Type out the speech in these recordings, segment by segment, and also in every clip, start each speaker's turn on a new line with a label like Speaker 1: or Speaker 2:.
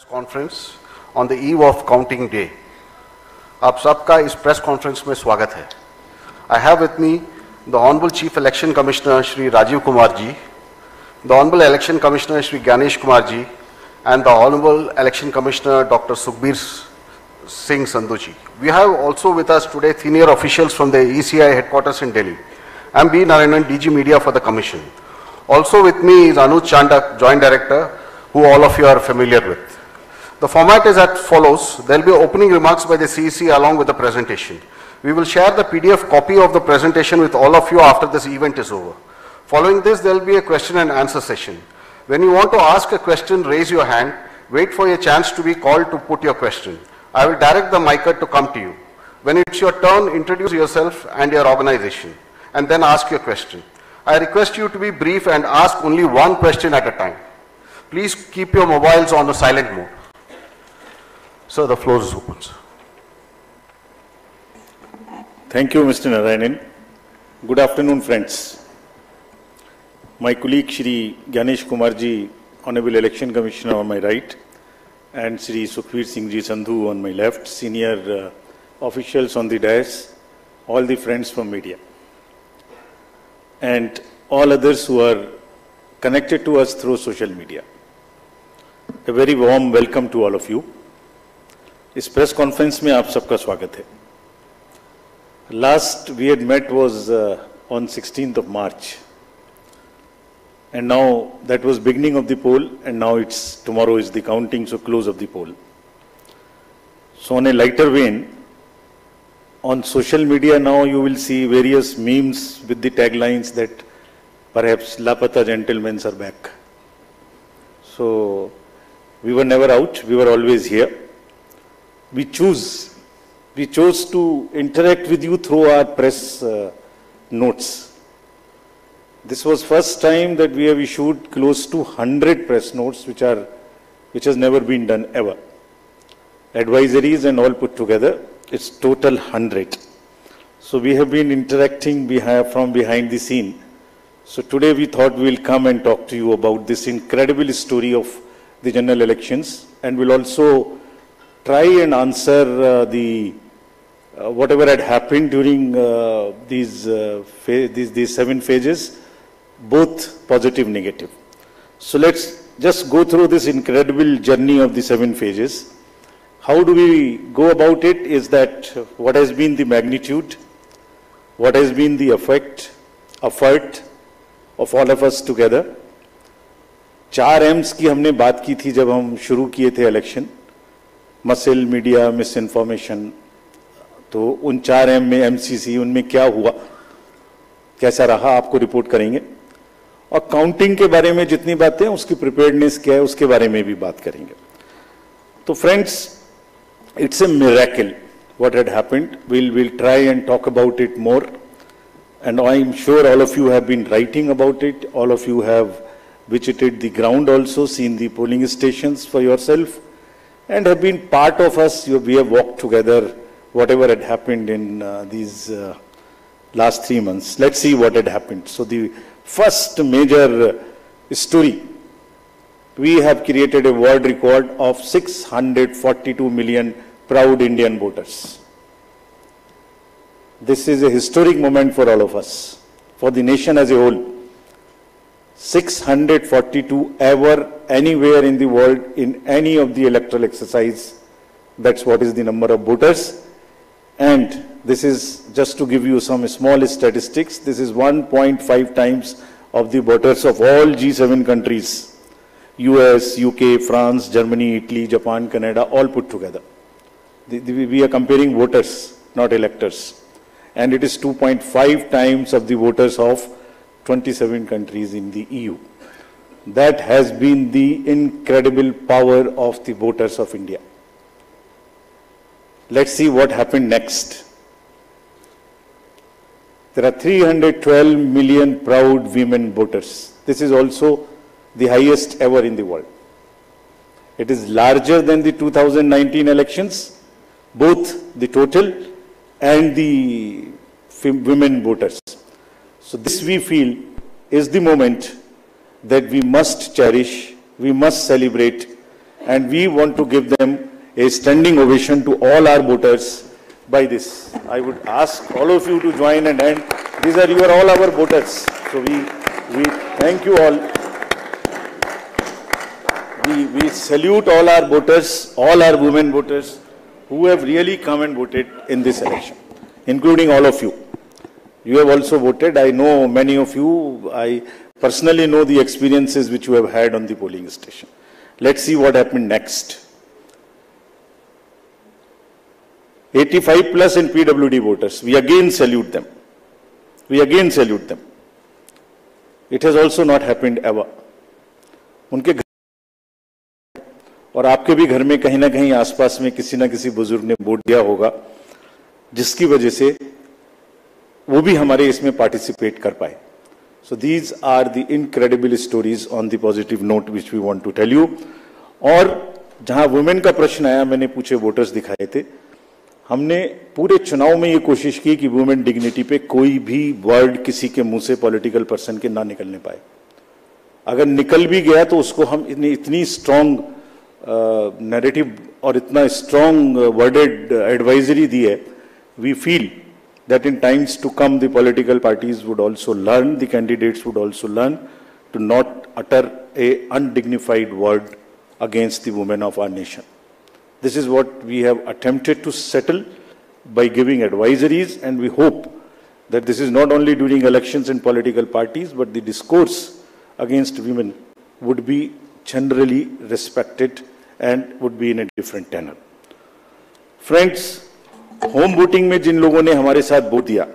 Speaker 1: Conference on the eve of counting day. आप सबका इस प्रेस कॉन्फ्रेंस में स्वागत है। I have with me the honourable chief election commissioner Shri Rajiv Kumar ji, the honourable election commissioner Shri Gyanesh Kumar ji, and the Honorable Election Commissioner Dr. Sukhbir Singh Sandhu ji. We have also with us today senior officials from the ECI headquarters in Delhi. I am B. Narayanan, DG Media for the Commission. Also with me is Anuj Chandak, Joint Director, who all of you are familiar with. The format is as follows. There will be opening remarks by the CEC along with the presentation. We will share the PDF copy of the presentation with all of you after this event is over. Following this, there will be a question and answer session. When you want to ask a question, raise your hand. Wait for your chance to be called to put your question. I will direct the mic to come to you. When it's your turn, introduce yourself and your organization, and then ask your question. I request you to be brief and ask only one question at a time. Please keep your mobiles on the silent mode. Sir, the floor is open.
Speaker 2: Thank you, Mr. Narayanan. Good afternoon, friends. My colleague Shri Ganesh Kumar ji, Honorable Election Commissioner on my right, and Shri Sukhbir Singh ji Sandhu on my left, senior officials on the dais, all the friends from media, and all others who are connected to us through social media. A very warm welcome to all of you. इस press conference में आप सबका स्वागत है. Last we had met was on 16th of March. And now that was beginning of the poll, and now tomorrow is the counting, so close of the poll. So on a lighter vein, on social media now you will see various memes with the taglines that perhaps Lapata gentlemen are back. So we were never out, we were always here. We chose to interact with you through our press notes. This was first time that we have issued close to 100 press notes, which has never been done ever. Advisories and all put together, it's total 100. So we have been interacting from behind the scene. So today we thought we'll come and talk to you about this incredible story of the general elections, and we'll also try and answer whatever had happened during these 7 phases, both positive, negative. So let's just go through this incredible journey of the 7 phases. How do we go about it is that what has been the magnitude, what has been the effort of all of us together. 4 M's की हमने बात की थी जब हम शुरू किए थे election, muscle, media, miss information. तो उन 4 M में MCC, उनमें क्या हुआ, कैसा रहा, आपको रिपोर्ट करेंगे. और काउंटिंग के बारे में जितनी बातें, उसकी प्रिपेयर्डनेस क्या है, उसके बारे में भी बात करेंगे. तो friends, it's a miracle what had happened. We'll try and talk about it more, and I'm sure all of you have been writing about it. All of you have visited the ground also, seen the polling stations for yourself, and have been part of us. We have walked together whatever had happened in these last 3 months. Let's see what had happened. So the first major story, we have created a world record of 642 million proud Indian voters. This is a historic moment for all of us, for the nation as a whole. 642 ever, anywhere in the world, in any of the electoral exercise. That's what is the number of voters. And this is just to give you some small statistics. This is 1.5 times of the voters of all G7 countries. US, UK, France, Germany, Italy, Japan, Canada, all put together. We are comparing voters, not electors. And it is 2.5 times of the voters of 27 countries in the EU. That has been the incredible power of the voters of India. Let's see what happened next. There are 312 million proud women voters. This is also the highest ever in the world. It is larger than the 2019 elections, both the total and the women voters. So this, we feel, is the moment that we must cherish, we must celebrate, and we want to give them a standing ovation to all our voters by this. I would ask all of you to join and these are all our voters. So we thank you all. We salute all our voters, all our women voters who have really come and voted in this election, including all of you. You have also voted. I know many of you. I personally know the experiences which you have had on the polling station. Let's see what happened next. 85 plus in PWD voters. We again salute them. We again salute them. It has also not happened ever. उनके घर और आपके भी घर में कहीं ना कहीं आसपास में किसी ना किसी बुजुर्ग ने वोट दिया होगा, जिसकी वजह से वो भी हमारे इसमें पार्टिसिपेट कर पाए. So these are the incredible stories on the positive note which we want to tell you. और जहां वुमेन का प्रश्न आया, मैंने पूछे वोटर्स दिखाए थे. हमने पूरे चुनाव में ये कोशिश की कि वुमेन डिग्निटी पे कोई भी वर्ड किसी के मुंह से पॉलिटिकल पर्सन के ना निकलने पाए. अगर निकल भी गया तो उसको हम इतनी स्ट्रांग नैरेटिव और इतना स्ट्रांग वर्डेड एडवाइजरी दी है. We feel that in times to come the political parties would also learn, the candidates would also learn to not utter a undignified word against the women of our nation. This is what we have attempted to settle by giving advisories, and we hope that this is not only during elections and political parties, but the discourse against women would be generally respected and would be in a different tenor. Friends, home voting में जिन लोगों ने हमारे साथ vote दिया,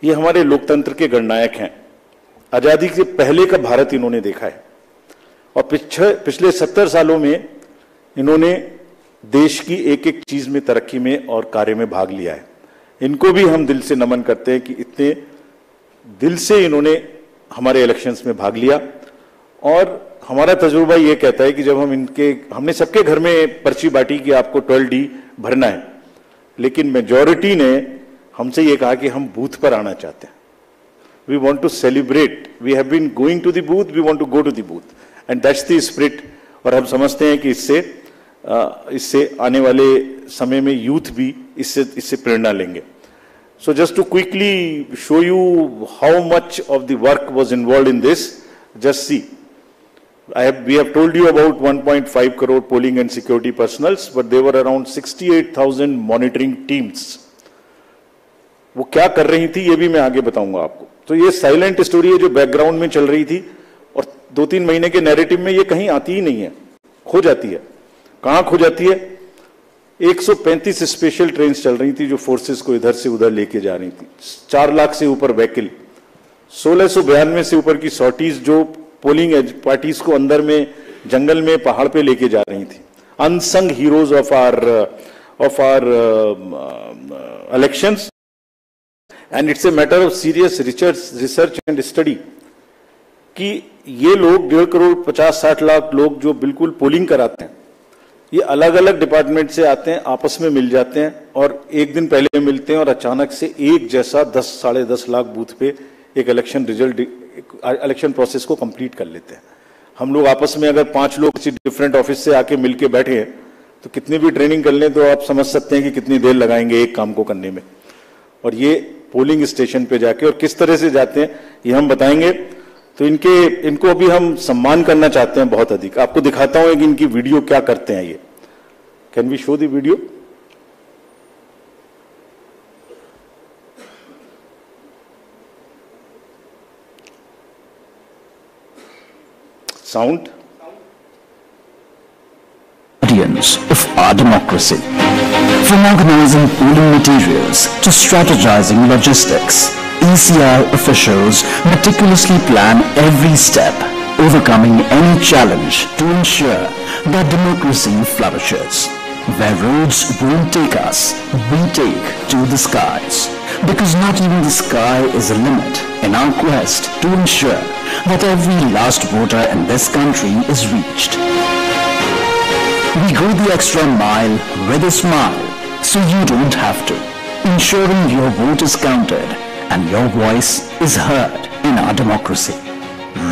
Speaker 2: ये हमारे लोकतंत्र के गणनायक हैं. आजादी से पहले का भारत इन्होंने देखा है और पिछले 70 सालों में इन्होंने देश की एक एक चीज में, तरक्की में और कार्य में भाग लिया है. इनको भी हम दिल से नमन करते हैं कि इतने दिल से इन्होंने हमारे इलेक्शंस में भाग लिया. और हमारा तजुर्बा ये कहता है कि जब हमने सबके घर में पर्ची बांटी कि आपको 12D भरना है, लेकिन मेजॉरिटी ने हमसे ये कहा कि हम बूथ पर आना चाहते हैं. We want to celebrate. We have been going to the booth, we want to go to the booth, and that's the spirit. और हम समझते हैं कि इससे आने वाले समय में यूथ भी इससे प्रेरणा लेंगे. So just to quickly show you how much of the work was involved in this, just see. We have told you about 1.5 crore polling and security personals, but there were around 68,000 monitoring teams. वो क्या कर रही थी ये भी मैं आगे बताऊंगा आपको. तो ये साइलेंट स्टोरी है जो बैकग्राउंड में चल रही थी और 2-3 महीने के नैरेटिव में ये कहीं आती ही नहीं है, खो जाती है. कहां खो जाती है? 135 स्पेशल ट्रेन चल रही थी जो फोर्सेस को इधर से उधर लेके जा रही थी. 4 लाख से ऊपर व्हीकल, 1692 से ऊपर की सॉर्टीज जो पोलिंग पार्टीज को अंदर में जंगल में पहाड़ पे लेके जा रही थी. Unsung heroes of our elections, and it's a matter of serious research and study कि ये लोग 1.5 करोड़ 50-60 लाख लोग जो बिल्कुल पोलिंग कराते हैं, ये अलग अलग डिपार्टमेंट से आते हैं, आपस में मिल जाते हैं और एक दिन पहले मिलते हैं और अचानक से एक जैसा 10-10.5 लाख बूथ पे एक इलेक्शन प्रोसेस को कंप्लीट कर लेते हैं. हम लोग आपस में अगर 5 लोग किसी डिफरेंट ऑफिस से आके मिलके बैठे हैं तो कितनी भी ट्रेनिंग कर लें तो आप समझ सकते हैं कि कितनी देर लगाएंगे एक काम को करने में. और ये पोलिंग स्टेशन पे जाके और किस तरह से जाते हैं ये हम बताएंगे. तो इनको अभी हम सम्मान करना चाहते हैं बहुत अधिक. आपको दिखाता हूं कि इनकी वीडियो क्या करते हैं. ये can we show the video? Sound.
Speaker 3: Guardians of our democracy. From organizing polling materials to strategizing logistics, ECI officials meticulously plan every step, overcoming any challenge to ensure that democracy flourishes. Where roads won't take us, we take to the skies. Because not even the sky is a limit in our quest to ensure that every last voter in this country is reached. We go the extra mile with a smile, so you don't have to, ensuring your vote is counted and your voice is heard in our democracy.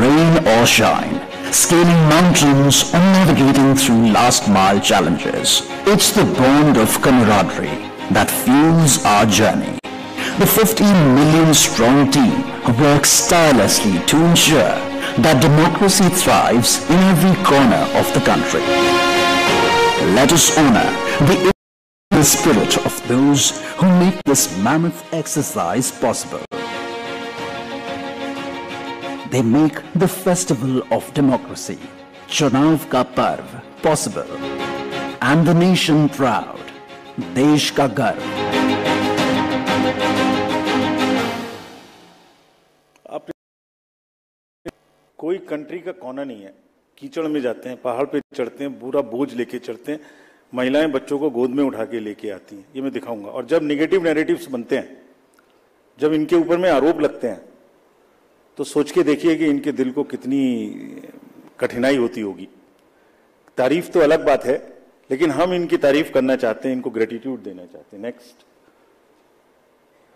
Speaker 3: Rain or shine, scaling mountains or navigating through last-mile challenges. It's the bond of camaraderie that fuels our journey. The 15 million strong team works tirelessly to ensure that democracy thrives in every corner of the country. Let us honor the spirit of those who make this mammoth exercise possible. They make the festival of democracy, Chunav ka Parv, possible, and the nation proud, Desh ka Garv.
Speaker 2: कोई country का कोना नहीं है, कीचड़ में जाते हैं, पहाड़ पे चढ़ते हैं, पूरा बोझ लेके चढ़ते हैं, महिलाएं बच्चों को गोद में उठा के लेके आती हैं, ये मैं दिखाऊंगा। और जब नेगेटिव नैरेटिव्स बनते हैं, जब इनके ऊपर में आरोप लगते हैं, तो सोच के देखिए कि इनके दिल को कितनी कठिनाई होती होगी। तारीफ तो अलग बात है, लेकिन हम इनकी तारीफ करना चाहते हैं, इनको ग्रेटिट्यूड देना चाहते हैं। नेक्स्ट।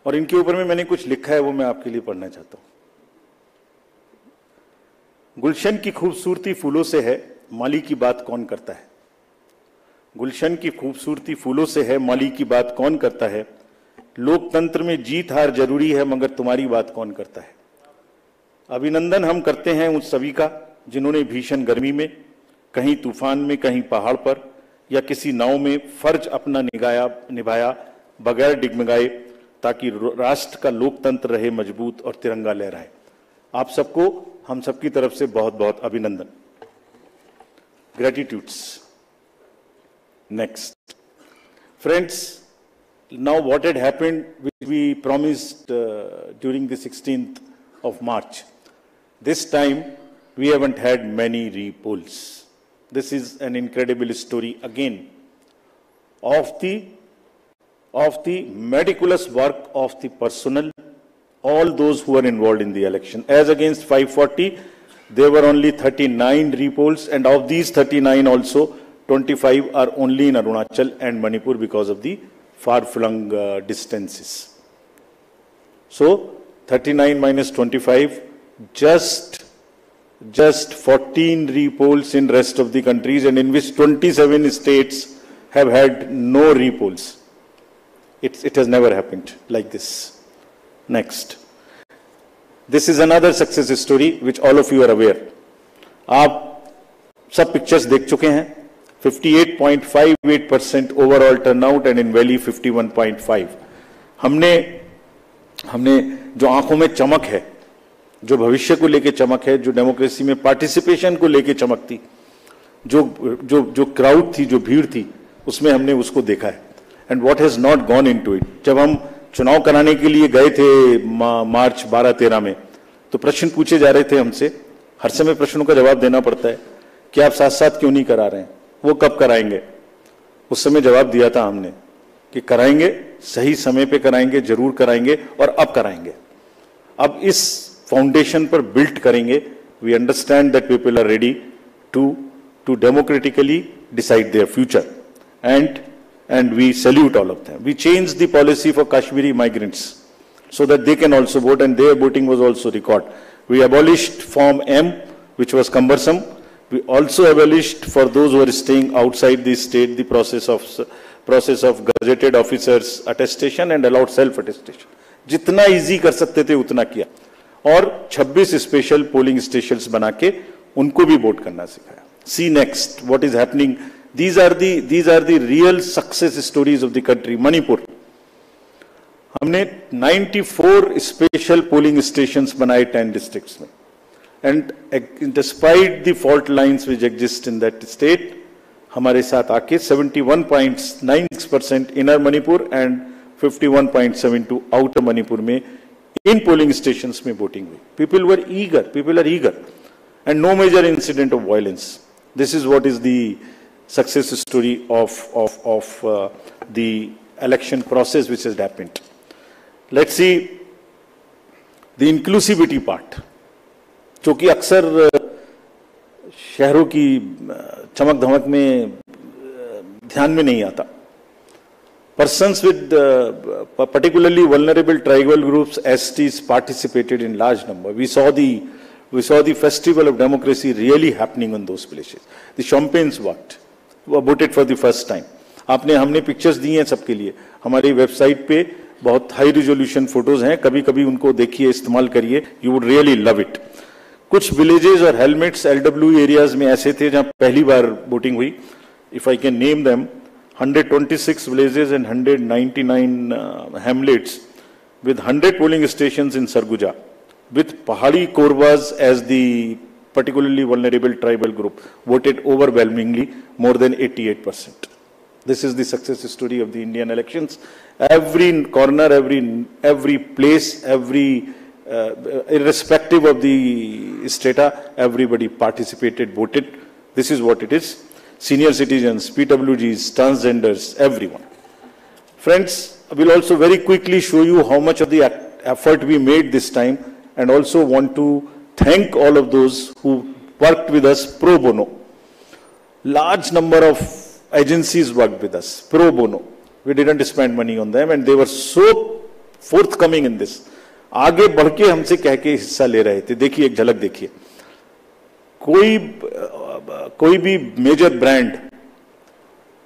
Speaker 2: और इनके ऊपर में मैंने कुछ लिखा है, वो मैं आपके लिए पढ़ना चाहता हूं। गुलशन की खूबसूरती फूलों से है, माली की बात कौन करता है। गुलशन की खूबसूरती फूलों से है, माली की बात कौन करता है। लोकतंत्र में जीत हार जरूरी है, मगर तुम्हारी बात कौन करता है। अभिनंदन हम करते हैं उन सभी का जिन्होंने भीषण गर्मी में, कहीं तूफान में, कहीं पहाड़ पर या किसी नाव में फर्ज अपना निभाया बगैर डिगमगाए, ताकि राष्ट्र का लोकतंत्र रहे मजबूत और तिरंगा लहराए। आप सबको हम सबकी तरफ से बहुत बहुत अभिनंदन। Gratitudes. Next. Friends, now what had happened, which we promised during the 16th of March. This time we haven't had many repolls. This is an incredible story again of the meticulous work of the personnel, all those who are involved in the election. As against 540, there were only 39 repolls, and of these 39 also 25 are only in Arunachal and Manipur because of the far-flung distances. So 39 minus 25, just 14 repolls in rest of the countries, and in which 27 states have had no repolls. It has never happened like this. Next. This is another success story which all of you are aware. आप सब pictures देख चुके हैं। 58.58% overall turnout and in valley 51.5। हमने जो आंखों में चमक है, जो भविष्य को लेके चमक है, जो डेमोक्रेसी में पार्टिसिपेशन को लेके चमक थी, जो क्राउड थी, जो भीड़ थी, उसमें हमने उसको देखा है। And what has not gone into it. जब हम चुनाव कराने के लिए गए थे मार्च 12-13 में, तो प्रश्न पूछे जा रहे थे हमसे, हर समय प्रश्नों का जवाब देना पड़ता है कि आप साथ साथ क्यों नहीं करा रहे हैं, वो कब कराएंगे। उस समय जवाब दिया था हमने कि कराएंगे, सही समय पे कराएंगे, जरूर कराएंगे और अब कराएंगे। अब इस फाउंडेशन पर बिल्ड करेंगे। We understand that people are ready to democratically decide their future, and we salute all of them. We changed the policy for Kashmiri migrants so that they can also vote, and their voting was also recorded. We abolished Form M, which was cumbersome. We also abolished, for those who are staying outside the state, the process of gazetted officers attestation and allowed self-attestation. जितना easy कर सकते थे उतना किया, और 26 special polling stations बना के उनको भी वोट करना सिखाया। See next what is happening. These are the real success stories of the country. Manipur, हमने 94 स्पेशल पोलिंग स्टेशंस बनाए 10 डिस्ट्रिक्ट्स में, and despite the fault lines which exist in that state, हमारे साथ आके 71.96% inner Manipur and 51.72 outer Manipur में in polling stations में voting हुई। People are eager and no major incident of violence. This is what is the success story of the election process which has happened. Let's see the inclusivity part, जो कि अक्सर शहरों की चमक धमक में ध्यान में नहीं आता। Persons with particularly vulnerable tribal groups, STs, participated in large number. We saw the We saw the festival of democracy really happening on those places. The champagnes worked, voted for the first time. हमने pictures दी हैं सबके लिए. हमारी website पे बहुत high resolution photos हैं, कभी कभी उनको देखिए, इस्तेमाल करिए. You would really love it. कुछ विलेजेस और हेलमेट्स LW एरियाज में ऐसे थे जहां पहली बार वोटिंग हुई. If I can name them, 126 villages and 199 hamlets with 100 polling stations in Sarguja, with Pahadi Korwas as the particularly vulnerable tribal group, voted overwhelmingly, more than 88%. This is the success story of the Indian elections. Every corner, every place, irrespective of the strata, everybody participated, voted. This is what it is. Senior citizens, PWGs, transgenders, everyone. Friends, I will also very quickly show you how much of the effort we made this time, and also want to thank all of those who worked with us pro bono. Large number of agencies worked with us pro bono. We didn't spend money on them, and they were so forthcoming in this. आगे बढ़ के हमसे कह के हिस्सा ले रहे थे. देखिए एक झलक देखिए. कोई भी मेजर ब्रांड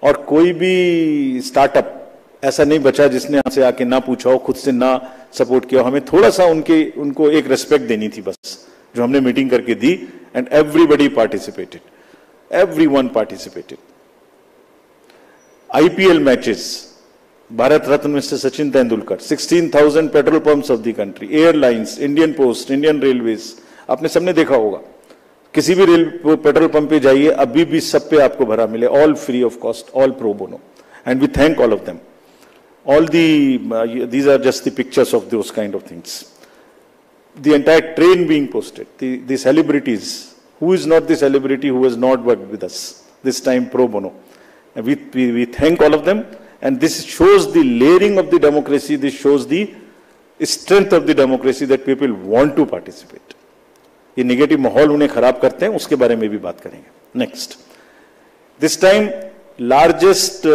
Speaker 2: और कोई भी स्टार्टअप ऐसा नहीं बचा जिसने हमसे आके ना पूछा हो, खुद से ना सपोर्ट किया. हमें थोड़ा सा उनको एक रेस्पेक्ट देनी थी बस, जो हमने मीटिंग करके दी. And everybody participated, everyone participated. IPL matches, Bharat Ratna Mister Sachin Tendulkar, 16,000 petrol pumps of the country, airlines, Indian post, Indian railways. आपने सबने देखा होगा, किसी भी पेट्रोल पंप पे जाइए, अभी भी सब पे आपको भरा मिले, all free of cost, all pro bono. And we thank all of them. All these are just the pictures of those kind of things. The entire train being posted, the celebrities. Who is not the celebrity who has not worked with us this time pro bono? And we thank all of them. And this shows the layering of the democracy. This shows the strength of the democracy, that people want to participate. ये negative माहौल उन्हें खराब करते हैं, उसके बारे में भी बात करेंगे. Next, this time largest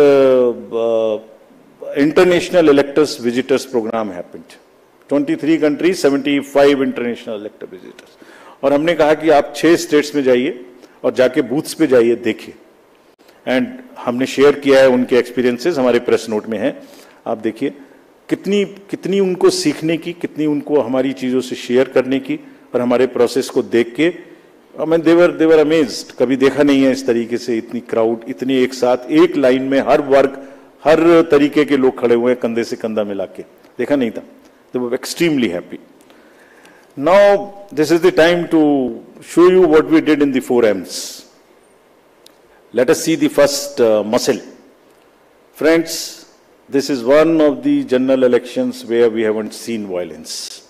Speaker 2: international electors visitors program happened. 23 countries, 75 international elector visitors. और हमने कहा कि आप 6 स्टेट्स में जाइए और जाके बूथ्स पे जाइए, देखिए. एंड हमने शेयर किया है उनके एक्सपीरियंसेस, हमारे प्रेस नोट में है, आप देखिए. कितनी उनको सीखने की, कितनी उनको हमारी चीजों से शेयर करने की, और हमारे प्रोसेस को देख के मैं देवर अमेज्ड. कभी देखा नहीं है इस तरीके से इतनी क्राउड, इतनी एक साथ एक लाइन में हर वर्ग, हर तरीके के लोग खड़े हुए हैं, कंधे से कंधा मिला के. देखा नहीं था. They were extremely happy. Now this is the time to show you what we did in the 4 M's. Let us see the first muscle. Friends, this is one of the general elections where we haven't seen violence.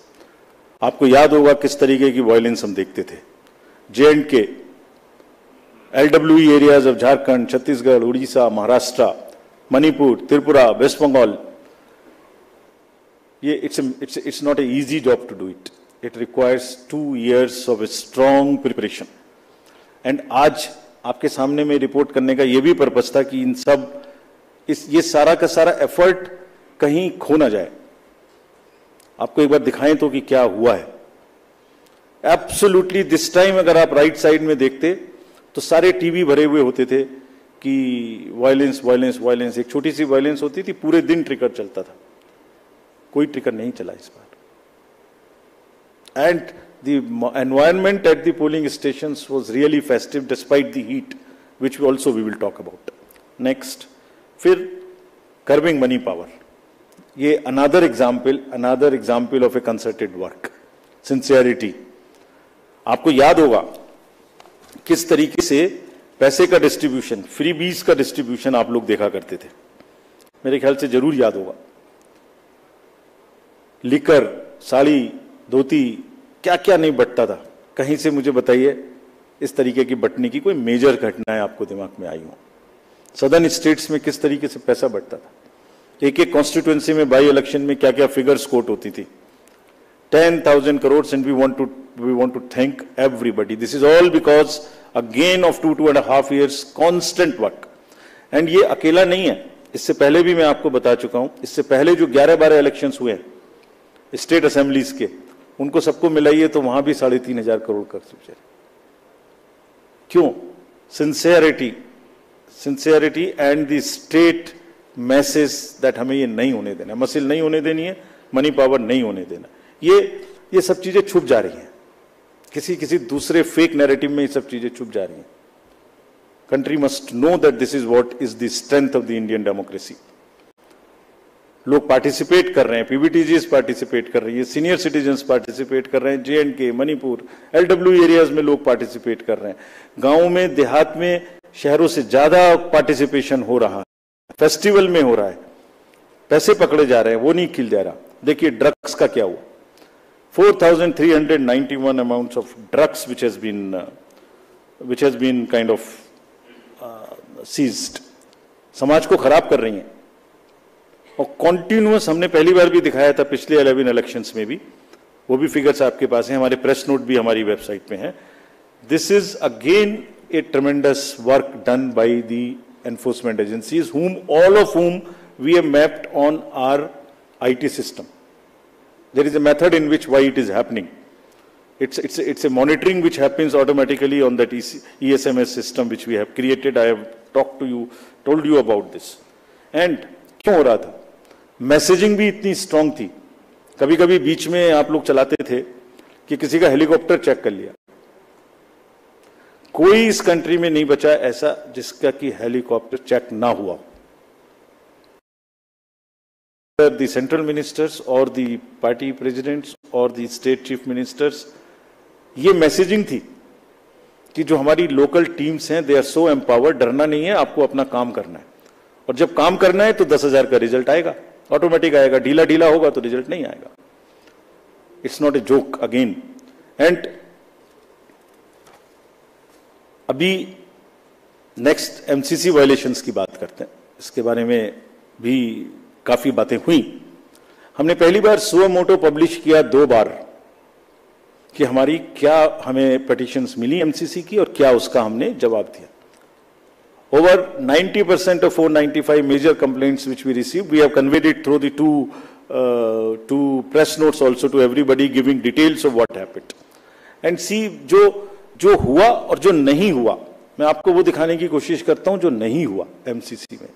Speaker 2: आपको याद होगा किस तरीके की violence हम देखते थे. J&K, LWE areas of Jharkhand, Chhattisgarh, Odisha, Maharashtra, Manipur, Tripura, West Bengal. It's not an easy job to do it. It requires 2 years of a strong preparation. And आज आपके सामने में रिपोर्ट करने का ये भी पर्पस था कि इन सब ये सारा का सारा एफर्ट कहीं खो ना जाए. आपको एक बार दिखाएं तो कि क्या हुआ है. एब्सोल्युटली दिस टाइम अगर आप राइट साइड में देखते तो सारे टीवी भरे हुए होते थे कि वायलेंस वायलेंस वायलेंस. एक छोटी सी वायलेंस होती थी, पूरे दिन ट्रिगर चलता था. कोई ट्रिगर नहीं चला इस बार. And the environment at the polling stations was really festive despite the heat, which also we will talk about. Next, फिर कर्बिंग मनी पावर. ये another example of a concerted work, sincerity. आपको याद होगा किस तरीके से पैसे का डिस्ट्रीब्यूशन, फ्री बीज का डिस्ट्रीब्यूशन आप लोग देखा करते थे. मेरे ख्याल से जरूर याद होगा. लिकर, साड़ी, धोती, क्या क्या नहीं बटता था. कहीं से मुझे बताइए इस तरीके की बटने की कोई मेजर घटनाएं आपको दिमाग में आई हो. सदर्न स्टेट्स में किस तरीके से पैसा बटता था. एक एक कॉन्स्टिट्यूएंसी में बाई इलेक्शन में क्या क्या फिगर्स कोट होती थी. 10,000 crores, and we want to thank everybody. This is all because again of 2.5 years constant work. And ये अकेला नहीं है. इससे पहले भी मैं आपको बता चुका हूं. इससे पहले जो 11-12 इलेक्शंस हुए हैं स्टेट असेंबलीज के, उनको सबको मिलाइए तो वहां भी 3,500 करोड़ का खर्च है। क्यों? Sincerity and the state message that हमें ये नहीं होने देना, मसिल नहीं होने देनी है, मनी पावर नहीं होने देना। ये सब चीजें छुप जा रही हैं, किसी दूसरे फेक नैरेटिव में ये सब चीजें छुप जा रही हैं। Country must know that this is what is the strength of the Indian democracy. लोग पार्टिसिपेट कर रहे हैं, पीबीटीजीज पार्टिसिपेट कर रही है, सीनियर सिटीजन्स पार्टिसिपेट कर रहे हैं, JNK, मणिपुर, LW एरियाज में लोग पार्टिसिपेट कर रहे हैं, गांवों में, देहात में, शहरों से ज्यादा पार्टिसिपेशन हो रहा है, फेस्टिवल में हो रहा है, पैसे पकड़े जा रहे हैं, वो नहीं खिल जा रहा। देखिए ड्रग्स का क्या हुआ, 4,391 amounts of drugs which has been kind of seized, समाज को खराब कर रही हैं। और कॉन्टिन्यूअस, हमने पहली बार भी दिखाया था पिछले 11 इलेक्शंस में भी, वो भी फिगर्स आपके पास हैं, हमारे प्रेस नोट भी हमारी वेबसाइट पे हैं। This is again A ट्रेमेंडस work done by the enforcement agencies, all of whom we have mapped on our IT system. There is a method in which why it is happening. It's a monitoring which happens automatically on that ESMS system which we have created. I have told you about this. And क्यों हो रहा था? Messaging भी इतनी strong थी, कभी कभी बीच में आप लोग चलाते थे कि किसी का हेलीकॉप्टर चेक कर लिया। कोई इस कंट्री में नहीं बचा ऐसा जिसका कि हेलीकॉप्टर चेक ना हुआ। द सेंट्रल मिनिस्टर्स और द पार्टी प्रेसिडेंट्स और द स्टेट चीफ मिनिस्टर्स, ये मैसेजिंग थी कि जो हमारी लोकल टीम्स हैं, दे आर सो एम्पावर्ड, डरना नहीं है, आपको अपना काम करना है, और जब काम करना है तो 10,000 का रिजल्ट आएगा, ऑटोमेटिक आएगा, ढीला ढीला होगा तो रिजल्ट नहीं आएगा। It's not a joke again. And अभी नेक्स्ट MCC वायलेशंस की बात करते हैं, इसके बारे में भी काफी बातें हुई। हमने पहली बार सुओ मोटो पब्लिश किया 2 बार कि हमारी क्या हमें पिटीशंस मिली MCC की और क्या उसका हमने जवाब दिया। Over 90% of 495 major complaints which we received, we have conveyed it through the two press notes also to everybody, giving details of what happened. And see, जो हुआ और जो नहीं हुआ, मैं आपको वो दिखाने की कोशिश करता हूं जो नहीं हुआ MCC में।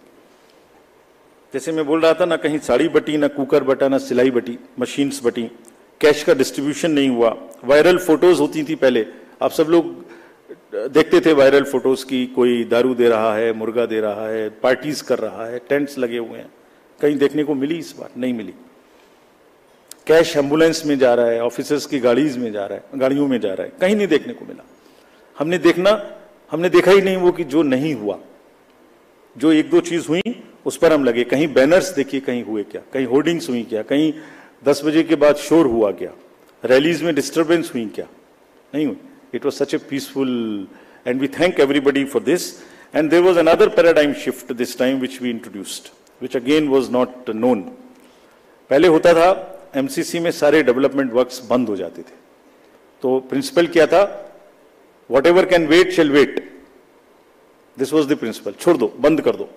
Speaker 2: जैसे मैं बोल रहा था ना, कहीं साड़ी बटी, ना कुकर बटा, ना सिलाई बटी, मशीन्स बटी, कैश का डिस्ट्रीब्यूशन नहीं हुआ। वायरल फोटोज होती थी पहले, आप सब लोग देखते थे वायरल फोटोज की, कोई दारू दे रहा है, मुर्गा दे रहा है, पार्टीज कर रहा है, टेंट्स लगे हुए हैं। कहीं देखने को मिली? इस बार नहीं मिली। कैश एम्बुलेंस में जा रहा है, ऑफिसर्स की गाड़ियों में जा रहा है, कहीं नहीं देखने को मिला। हमने देखा ही नहीं वो कि जो नहीं हुआ, जो 1-2 चीज हुई उस पर हम लगे। कहीं बैनर्स देखिए, कहीं हुए क्या, कहीं होर्डिंग्स हुई क्या, कहीं 10 बजे के बाद शोर हुआ क्या, रैलीज में डिस्टर्बेंस हुई क्या? नहीं हुई। It was such a peaceful, and we thank everybody for this. And there was another paradigm shift this time which we introduced, which again was not known. पहले होता था MCC में सारे डेवलपमेंट वर्क्स बंद हो जाते थे, तो प्रिंसिपल क्या था? Whatever can wait shall wait. This was the principle. छोड़ दो, बंद कर दो।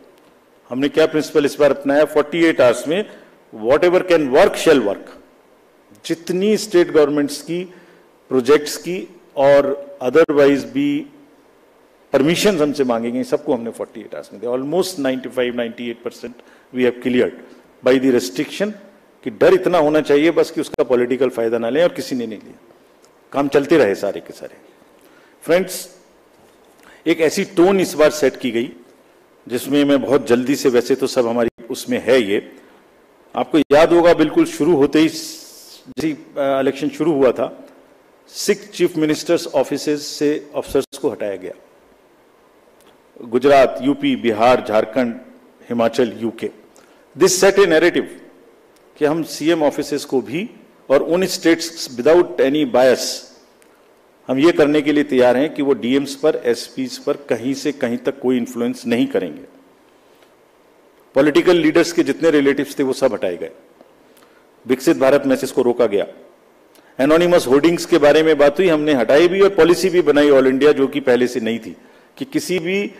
Speaker 2: हमने क्या प्रिंसिपल इस बार अपनाया? 48 आवर्स में whatever can work shall work. जितनी स्टेट गवर्नमेंट्स की प्रोजेक्ट्स की और अदरवाइज भी परमिशन हमसे मांगेंगे, सबको हमने 48 आवर्स में दिया। Almost 95-98% we have cleared by the restriction, कि डर इतना होना चाहिए बस कि उसका पॉलिटिकल फायदा ना लें, और किसी ने नहीं लिया। काम चलते रहे सारे के सारे। फ्रेंड्स, एक ऐसी टोन इस बार सेट की गई जिसमें मैं बहुत जल्दी से, वैसे तो सब हमारी उसमें है, ये आपको याद होगा बिल्कुल शुरू होते ही, जैसे इलेक्शन शुरू हुआ था, 6 चीफ मिनिस्टर्स ऑफिसेज से ऑफिसर्स को हटाया गया। Gujarat, UP, Bihar, Jharkhand, Himachal, UK. This set A narrative कि हम CM ऑफिसेज को भी, और उन स्टेट्स विदाउट एनी बायस, हम ये करने के लिए तैयार हैं कि वो DMs पर, SPs पर कहीं से कहीं तक कोई इन्फ्लुएंस नहीं करेंगे। पॉलिटिकल लीडर्स के जितने रिलेटिव्स थे वो सब हटाए गए। विकसित भारत मैसेज को रोका गया। एनोनिमस होर्डिंग्स के बारे में बात हुई, हमने हटाई भी और पॉलिसी भी बनाई ऑल इंडिया, जो कि पहले से नहीं थी, कि किसी भी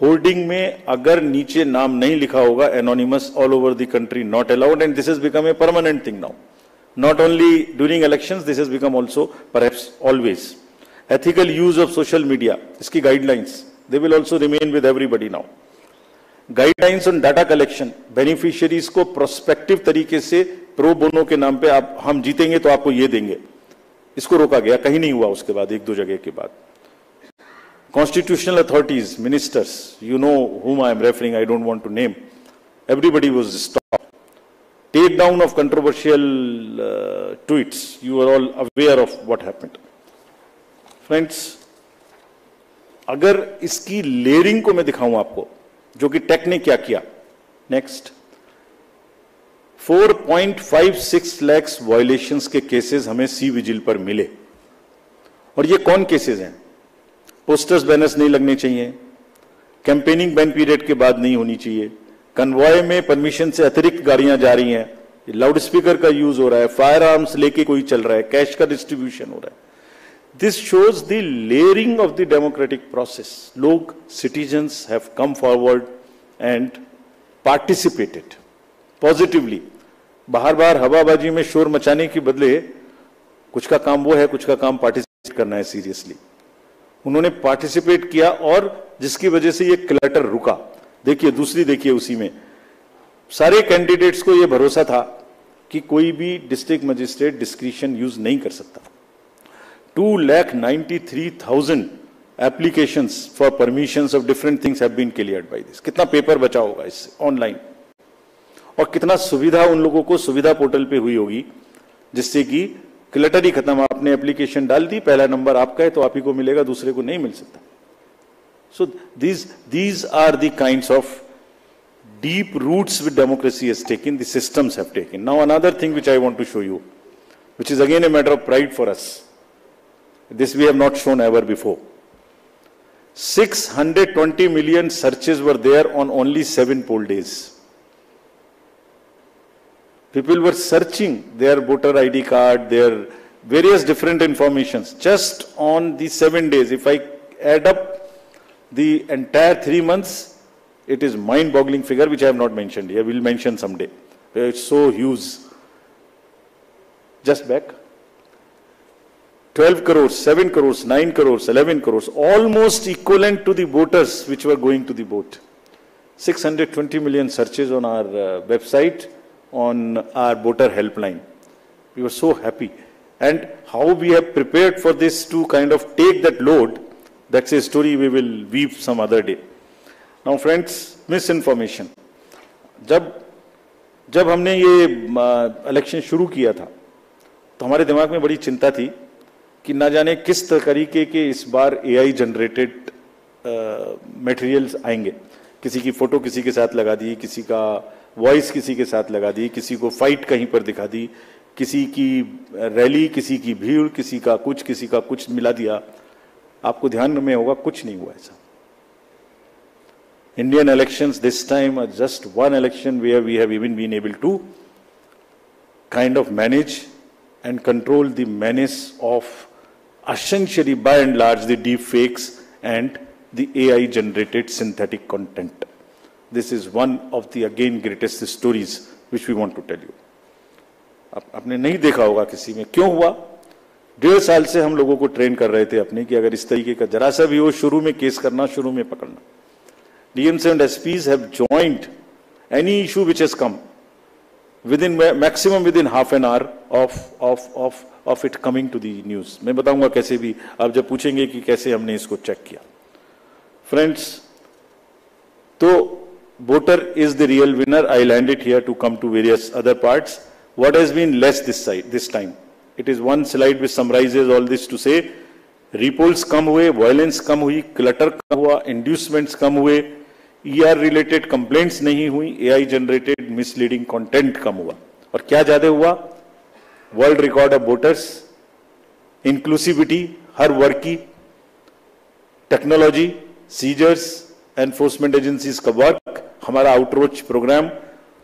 Speaker 2: होर्डिंग में अगर नीचे नाम नहीं लिखा होगा anonymous, all over the country not allowed, and this has become a permanent thing now. Not only during elections, this has become also perhaps always. Ethical use of social media, iski guidelines, they will also remain with everybody now. Guidelines on data collection, beneficiaries को prospective तरीके से pro bono के नाम पे आप हम जीतेंगे तो आपको ये देंगे, इसको रोका गया, कहीं नहीं हुआ उसके बाद, एक दो जगह के बाद. Constitutional authorities, ministers, you know whom I am referring, I don't want to name, everybody was stopped. Take down of controversial tweets, you are all aware of what happened. Friends, अगर इसकी लेयरिंग को मैं दिखाऊं आपको, जो कि take ने क्या किया, नेक्स्ट 4.56 लाख वायलेशंस के केसेस हमें सी विजिल पर मिले. और ये कौन केसेस हैं? पोस्टर्स बैनर्स नहीं लगने चाहिए, कैंपेनिंग बैन पीरियड के बाद नहीं होनी चाहिए, कन्वॉय में परमिशन से अतिरिक्त गाड़ियां जा रही हैं, लाउड स्पीकर का यूज हो रहा है, फायर आर्म्स लेके कोई चल रहा है, कैश का डिस्ट्रीब्यूशन हो रहा है. This shows the layering of the democratic process. लोग, citizens have come forward and participated positively. बाहर बाहर हवाबाजी में शोर मचाने के बदले कुछ का काम वो है, कुछ का काम पार्टिसिपेट करना है सीरियसली. उन्होंने पार्टिसिपेट किया और जिसकी वजह से ये क्लटर रुका. देखिए दूसरी, देखिए उसी में सारे कैंडिडेट्स को ये भरोसा था कि कोई भी डिस्ट्रिक्ट मजिस्ट्रेट डिस्क्रिशन यूज नहीं कर सकता. 2,93,000 applications for permissions of different things have been cleared by this. कितना पेपर बचा होगा इससे ऑनलाइन, और कितना सुविधा उन लोगों को सुविधा पोर्टल पे हुई होगी, जिससे कि क्लटर ही खत्म. आपने एप्लीकेशन डाल दी, पहला नंबर आपका है तो आप ही को मिलेगा, दूसरे को नहीं मिल सकता. So these are the kinds of deep roots which democracy has taken, the systems have taken. Now another thing which I want to show you, which is again a matter of pride for us. This we have not shown ever before. 620 million searches were there on only 7 poll days. People were searching their voter ID card, their various different informations just on the 7 days. If I add up the entire 3 months, it is mind-boggling figure which I have not mentioned here. We'll mention someday. It's so huge. Just back. 12 crores, 7 crores, 9 crores, 11 crores, almost equivalent to the voters which were going to the vote. 620 million searches on our website, on our voter helpline. We were so happy. And how we have prepared for this to kind of take that load, that's a story we will weave some other day. Now friends, misinformation. जब हमने ये election शुरू किया था तो हमारे दिमाग में बड़ी चिंता थी कि ना जाने किस तरीके के इस बार AI जनरेटेड मटेरियल्स आएंगे. किसी की फोटो किसी के साथ लगा दी, किसी का वॉइस किसी के साथ लगा दी, किसी को फाइट कहीं पर दिखा दी, किसी की रैली, किसी की भीड़, किसी का कुछ मिला दिया. आपको ध्यान में होगा कुछ नहीं हुआ ऐसा. Indian elections this time are just one election where we have even been able to kind of manage and control the menace of essentially by and large the deep fakes and the AI generated synthetic content. This is one of the again greatest stories which we want to tell you. आपने नहीं देखा होगा किसी में. क्यों हुआ? 1.5 साल से हम लोगों को ट्रेन कर रहे थे अपने कि अगर इस तरीके का जरा सा भी हो, शुरू में केस करना, शुरू में पकड़ना. DMs and SPs have joined any issue which has come within maximum within half an hour of it coming to the news. मैं बताऊंगा कैसे भी, आप जब पूछेंगे कि कैसे हमने इसको चेक किया. Friends, तो voter is the real winner. I land it here to come to various other parts. What has been less this time? It is one slide which summarizes all this to say, repolls कम हुए, violence कम हुई, clutter कम हुआ, inducements कम हुए, ER related complaints नहीं हुई, AI generated misleading content कम हुआ. और क्या ज्यादा हुआ? World record of voters, inclusivity, हर वर्ग की, टेक्नोलॉजी, सीजर्स, एनफोर्समेंट एजेंसीज का वर्क, हमारा outreach programme,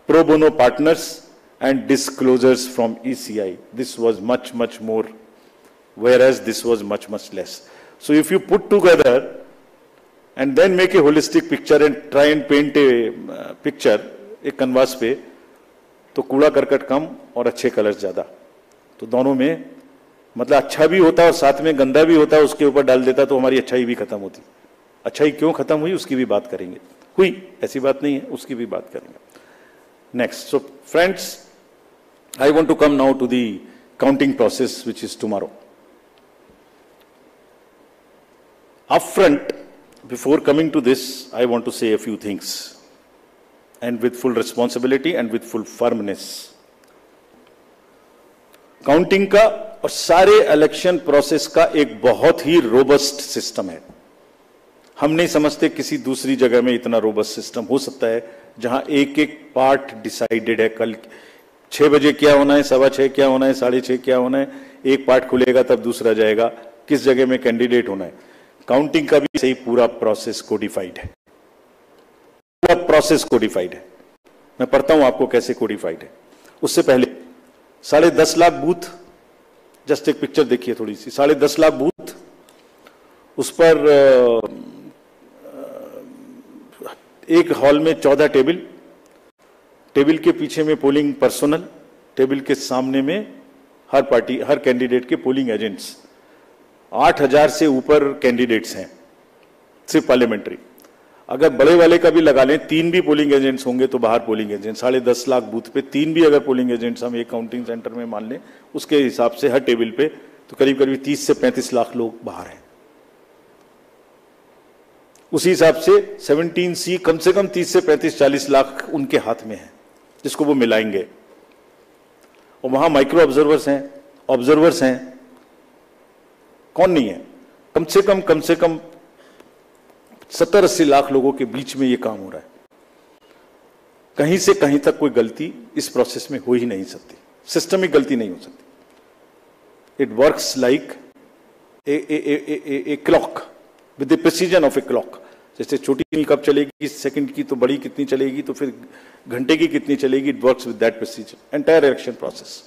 Speaker 2: pro bono partners and disclosures from ECI. This was much more, whereas this was much less. So if you put together and then make a holistic picture and try and paint a picture एक canvas पे, तो कूड़ा करकट कम और अच्छे colours ज्यादा. तो दोनों में मतलब अच्छा भी होता और साथ में गंदा भी होता, उसके ऊपर डाल देता तो हमारी अच्छाई भी खत्म होती। अच्छाई क्यों खत्म हुई उसकी भी बात करेंगे, हुई ऐसी बात नहीं है, उसकी भी बात करेंगे। Next, so friends, I want to come now to the counting process which is tomorrow. Upfront, before coming to this, I want to say a few things, and with full responsibility and with full firmness. Counting का और सारे election process का एक बहुत ही robust system है। हम नहीं समझते किसी दूसरी जगह में इतना रोबस्ट सिस्टम हो सकता है जहां एक एक पार्ट डिसाइडेड है। कल 6 बजे क्या होना है, 6:15 क्या होना है, 6:30 क्या होना है, एक पार्ट खुलेगा तब दूसरा जाएगा, किस जगह में कैंडिडेट होना है। काउंटिंग का भी सही पूरा प्रोसेस कोडिफाइड है, पूरा प्रोसेस कोडिफाइड है। मैं पढ़ता हूं आपको कैसे कोडिफाइड है। उससे पहले 10.5 लाख बूथ, जस्ट एक पिक्चर देखिए थोड़ी सी, 10.5 लाख बूथ, उस पर एक हॉल में 14 टेबल, टेबल के पीछे में पोलिंग पर्सनल, टेबल के सामने में हर पार्टी हर कैंडिडेट के पोलिंग एजेंट्स। 8,000 से ऊपर कैंडिडेट्स हैं सिर्फ पार्लियामेंट्री। अगर बड़े वाले का भी लगा लें, 3 भी पोलिंग एजेंट्स होंगे तो बाहर पोलिंग एजेंट, 10.5 लाख बूथ पे 3 भी अगर पोलिंग एजेंट्स हम एक काउंटिंग सेंटर में मान लें, उसके हिसाब से हर टेबल पे तो करीब करीब 30 से 35 लाख लोग बाहर हैं। उसी हिसाब से 17C कम से कम 30 से 35-40 लाख उनके हाथ में है, जिसको वो मिलाएंगे। और वहां माइक्रो ऑब्जर्वर्स हैं, कौन नहीं है, कम से कम 70-80 लाख लोगों के बीच में ये काम हो रहा है। कहीं से कहीं तक कोई गलती इस प्रोसेस में हो ही नहीं सकती, सिस्टमिक गलती नहीं हो सकती। It works like a clock with the precision of a clock. जैसे छोटी कब चलेगी सेकंड की, तो बड़ी कितनी चलेगी, तो फिर घंटे की कितनी चलेगी। It works with that precision entire election process.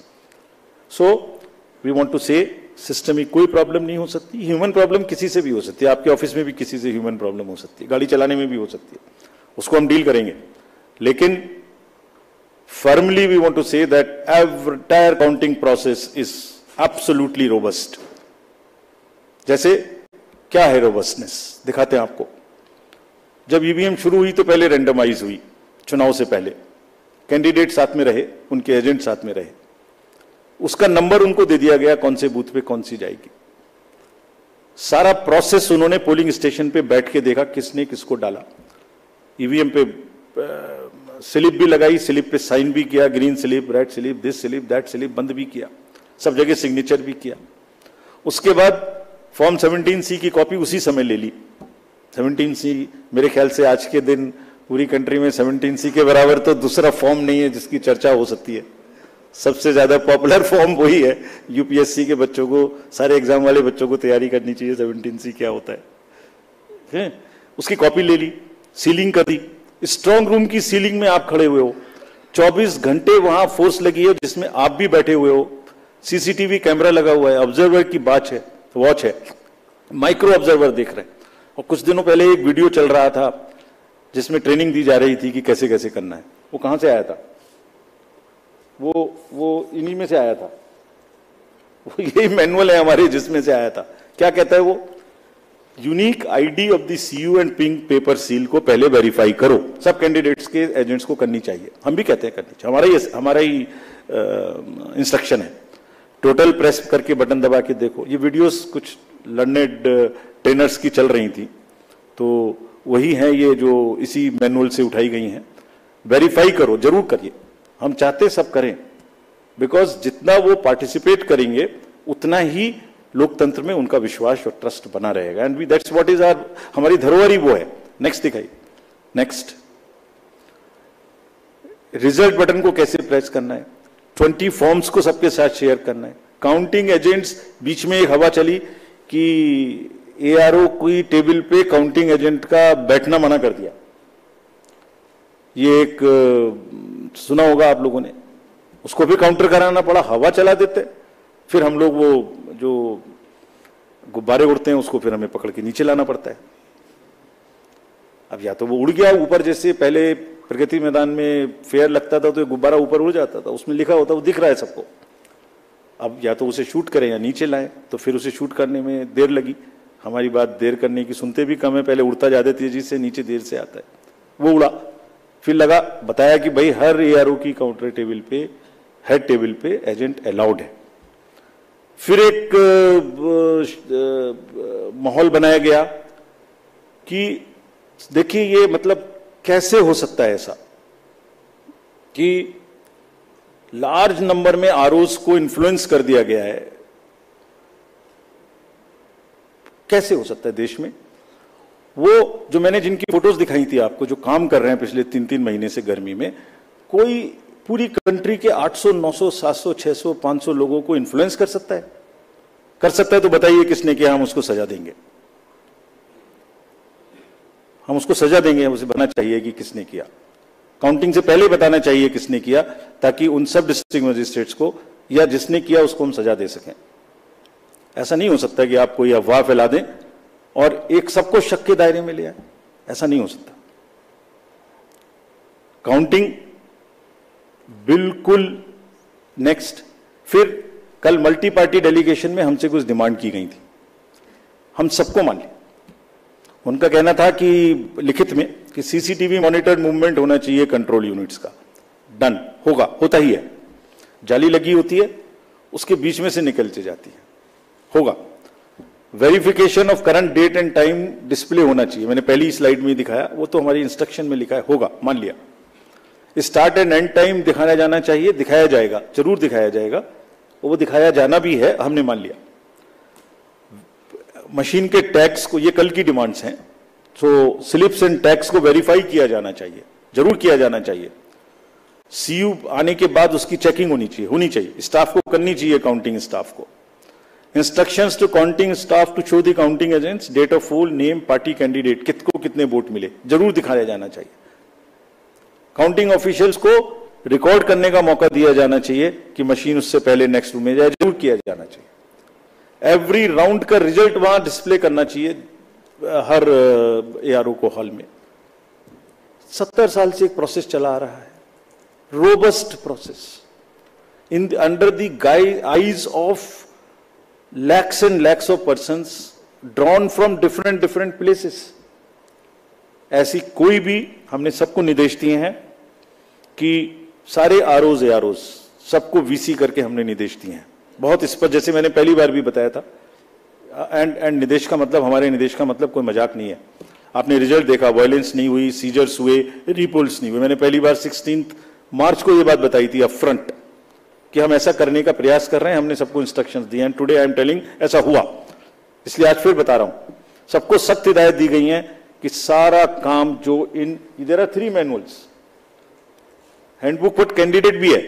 Speaker 2: So we want to say system में कोई प्रॉब्लम नहीं हो सकती। ह्यूमन प्रॉब्लम किसी से भी हो सकती है, आपके ऑफिस में भी किसी से ह्यूमन प्रॉब्लम हो सकती है, गाड़ी चलाने में भी हो सकती है, उसको हम डील करेंगे। लेकिन firmly we want to say that entire counting process is absolutely robust. जैसे क्या है रोबस्टनेस, दिखाते हैं आपको। जब ईवीएम शुरू हुई तो पहले रेंडमाइज हुई, चुनाव से पहले कैंडिडेट साथ में रहे, उनके एजेंट साथ में रहे, उसका नंबर उनको दे दिया गया कौन से बूथ पे कौन सी जाएगी। सारा प्रोसेस उन्होंने पोलिंग स्टेशन पे बैठ के देखा किसने किसको डाला। ईवीएम पे स्लिप भी लगाई, स्लिप पे साइन भी किया, green slip, red slip, this slip, that slip, बंद भी किया, सब जगह सिग्नेचर भी किया। उसके बाद फॉर्म 17C की कॉपी उसी समय ले ली। 17C मेरे ख्याल से आज के दिन पूरी कंट्री में 17C के बराबर तो दूसरा फॉर्म नहीं है जिसकी चर्चा हो सकती है। सबसे ज्यादा पॉपुलर फॉर्म वही है। यूपीएससी के बच्चों को, सारे एग्जाम वाले बच्चों को तैयारी करनी चाहिए 17C क्या होता है। उसकी कॉपी ले ली, सीलिंग कर दी। स्ट्रांग रूम की सीलिंग में आप खड़े हुए हो, 24 घंटे वहां फोर्स लगी है जिसमें आप भी बैठे हुए हो, सीसीटीवी कैमरा लगा हुआ है, ऑब्जर्वर की वॉच है, माइक्रो ऑब्जर्वर देख रहे हैं। और कुछ दिनों पहले एक वीडियो चल रहा था जिसमें ट्रेनिंग दी जा रही थी कि कैसे कैसे करना है। वो कहां से आया था? वो इन्हीं में से आया था। वो यही मैनुअल है हमारे जिसमें से आया था। क्या कहता है वो? Unique ID of the CU and pink paper seal को पहले वेरीफाई करो। सब कैंडिडेट्स के एजेंट्स को करनी चाहिए, हम भी कहते हैं करनी चाहिए, हमारा ही इंस्ट्रक्शन है। टोटल प्रेस करके बटन दबा के देखो। ये वीडियोस कुछ लर्नेड ट्रेनर्स की चल रही थी, तो वही है ये जो इसी मैनुअल से उठाई गई हैं। वेरीफाई करो, जरूर करिए, हम चाहते सब करें, बिकॉज जितना वो पार्टिसिपेट करेंगे उतना ही लोकतंत्र में उनका विश्वास और ट्रस्ट बना रहेगा। And we that's what is our, हमारी धरोहर ही वो है। नेक्स्ट दिखाइए। नेक्स्ट, रिजल्ट बटन को कैसे प्रेस करना है, 20 फॉर्म्स को सबके साथ शेयर करना है। काउंटिंग एजेंट्स, बीच में एक हवा चली कि एआरओ कोई टेबल पे काउंटिंग एजेंट का बैठना मना कर दिया। ये एक सुना होगा आप लोगों ने, उसको भी काउंटर कराना पड़ा, हवा चला देते। फिर हम लोग वो जो गुब्बारे उड़ते हैं उसको फिर हमें पकड़ के नीचे लाना पड़ता है। अब या तो वो उड़ गया ऊपर, जैसे पहले प्रगति मैदान में फेयर लगता था तो गुब्बारा ऊपर उड़ जाता था, उसमें लिखा होता, वो दिख रहा है सबको। अब या तो उसे शूट करें या नीचे लाएं, तो फिर उसे शूट करने में देर लगी। हमारी बात देर करने की सुनते भी कम है, पहले उड़ता ज़्यादा तेजी से, नीचे देर से आता है, वो उड़ा। फिर लगा बताया कि भाई हर ARO की काउंटर टेबल पे, हेड टेबल पे एजेंट अलाउड है। फिर एक माहौल बनाया गया कि देखिए ये मतलब कैसे हो सकता है ऐसा कि लार्ज नंबर में आरओज को इन्फ्लुएंस कर दिया गया है, कैसे हो सकता है देश में। वो जो मैंने जिनकी फोटोज दिखाई थी आपको, जो काम कर रहे हैं पिछले 3-3 महीने से गर्मी में, कोई पूरी कंट्री के 800, 900, 700, 600, 500 लोगों को इन्फ्लुएंस कर सकता है? कर सकता है तो बताइए किसने किया, हम उसको सजा देंगे। हम उसको सजा देंगे, उसे बताना चाहिए कि किसने किया। काउंटिंग से पहले बताना चाहिए किसने किया, ताकि उन सब डिस्ट्रिक्ट मजिस्ट्रेट्स को या जिसने किया उसको हम सजा दे सकें। ऐसा नहीं हो सकता कि आप कोई अफवाह फैला दें और एक सबको शक के दायरे में ले आए, ऐसा नहीं हो सकता। काउंटिंग बिल्कुल नेक्स्ट। फिर कल मल्टी पार्टी डेलीगेशन में हमसे कुछ डिमांड की गई थी, हम सबको मान लिया। उनका कहना था कि लिखित में कि सीसीटीवी मॉनिटर्ड मूवमेंट होना चाहिए कंट्रोल यूनिट्स का। डन, होगा, होता ही है। जाली लगी होती है, उसके बीच में से निकलती जाती है, होगा। Verification of current date and time display होना चाहिए, मैंने पहली स्लाइड में दिखाया, वो तो हमारी इंस्ट्रक्शन में लिखा है, होगा, मान लिया। स्टार्ट एंड एंड टाइम दिखाया जाना चाहिए, दिखाया जाएगा, जरूर दिखाया जाएगा, वो दिखाया जाना भी है, हमने मान लिया। मशीन के टैग्स को, ये कल की डिमांड्स हैं, तो स्लिप्स एंड टैग्स को वेरीफाई किया जाना चाहिए, जरूर किया जाना चाहिए। सीयू आने के बाद उसकी चेकिंग होनी चाहिए, स्टाफ को करनी चाहिए, काउंटिंग स्टाफ को। Instructions to counting staff to show the counting agents date of poll, name, party candidate, किसको कितने वोट मिले, जरूर दिखाया जाना चाहिए। काउंटिंग ऑफिशियल्स को रिकॉर्ड करने का मौका दिया जाना चाहिए कि मशीन उससे पहले नेक्स्ट रूम में जाए, जरूर किया जाना चाहिए। एवरी राउंड का रिजल्ट वहां डिस्प्ले करना चाहिए हर ARO को हॉल में। 70 साल से एक प्रोसेस चला आ रहा है, robust process, in under the eyes of lakhs and lakhs of persons drawn from different places। ऐसी कोई भी, हमने सबको निर्देश दिए हैं कि सारे AROs सबको VC करके हमने निर्देश दिए हैं, बहुत स्पष्ट, जैसे मैंने पहली बार भी बताया था। एंड निर्देश का मतलब, हमारे निर्देश का मतलब कोई मजाक नहीं है। आपने रिजल्ट देखा, वायलेंस नहीं हुई, सीजर्स हुए, रिपोल्स नहीं हुए। मैंने पहली बार 16 मार्च को यह बात बताई थी अपफ्रंट कि हम ऐसा करने का प्रयास कर रहे हैं, हमने सबको इंस्ट्रक्शंस दिए हैं। टुडे आई एम टेलिंग ऐसा हुआ, इसलिए आज फिर बता रहा हूं, सबको सख्त हिदायत दी गई है कि सारा काम जो there are 3 manuals, handbook for candidate भी है,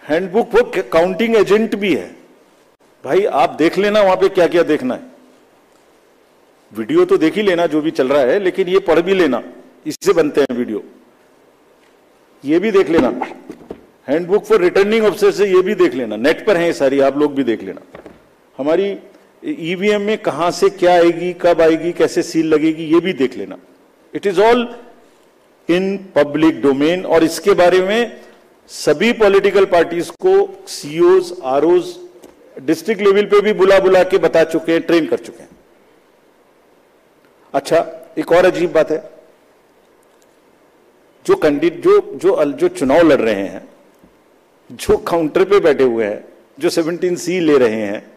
Speaker 2: हैंडबुक फॉर काउंटिंग एजेंट भी है। भाई आप देख लेना वहां पे क्या क्या देखना है, वीडियो तो देख ही लेना जो भी चल रहा है, लेकिन ये पढ़ भी लेना, इससे बनते हैं वीडियो, ये भी देख लेना। हैंडबुक फॉर रिटर्निंग ऑफिसर से ये भी देख लेना, नेट पर है ये सारी, आप लोग भी देख लेना। हमारी ईवीएम में कहां से क्या आएगी, कब आएगी, कैसे सील लगेगी, ये भी देख लेना। It is all in public domain. और इसके बारे में सभी पॉलिटिकल पार्टीज को सीओज, आरओज डिस्ट्रिक्ट लेवल पे भी बुला के बता चुके हैं, ट्रेन कर चुके हैं। अच्छा, एक और अजीब बात है, जो कैंडिडेट जो चुनाव लड़ रहे हैं, जो काउंटर पे बैठे हुए हैं, जो 17C ले रहे हैं,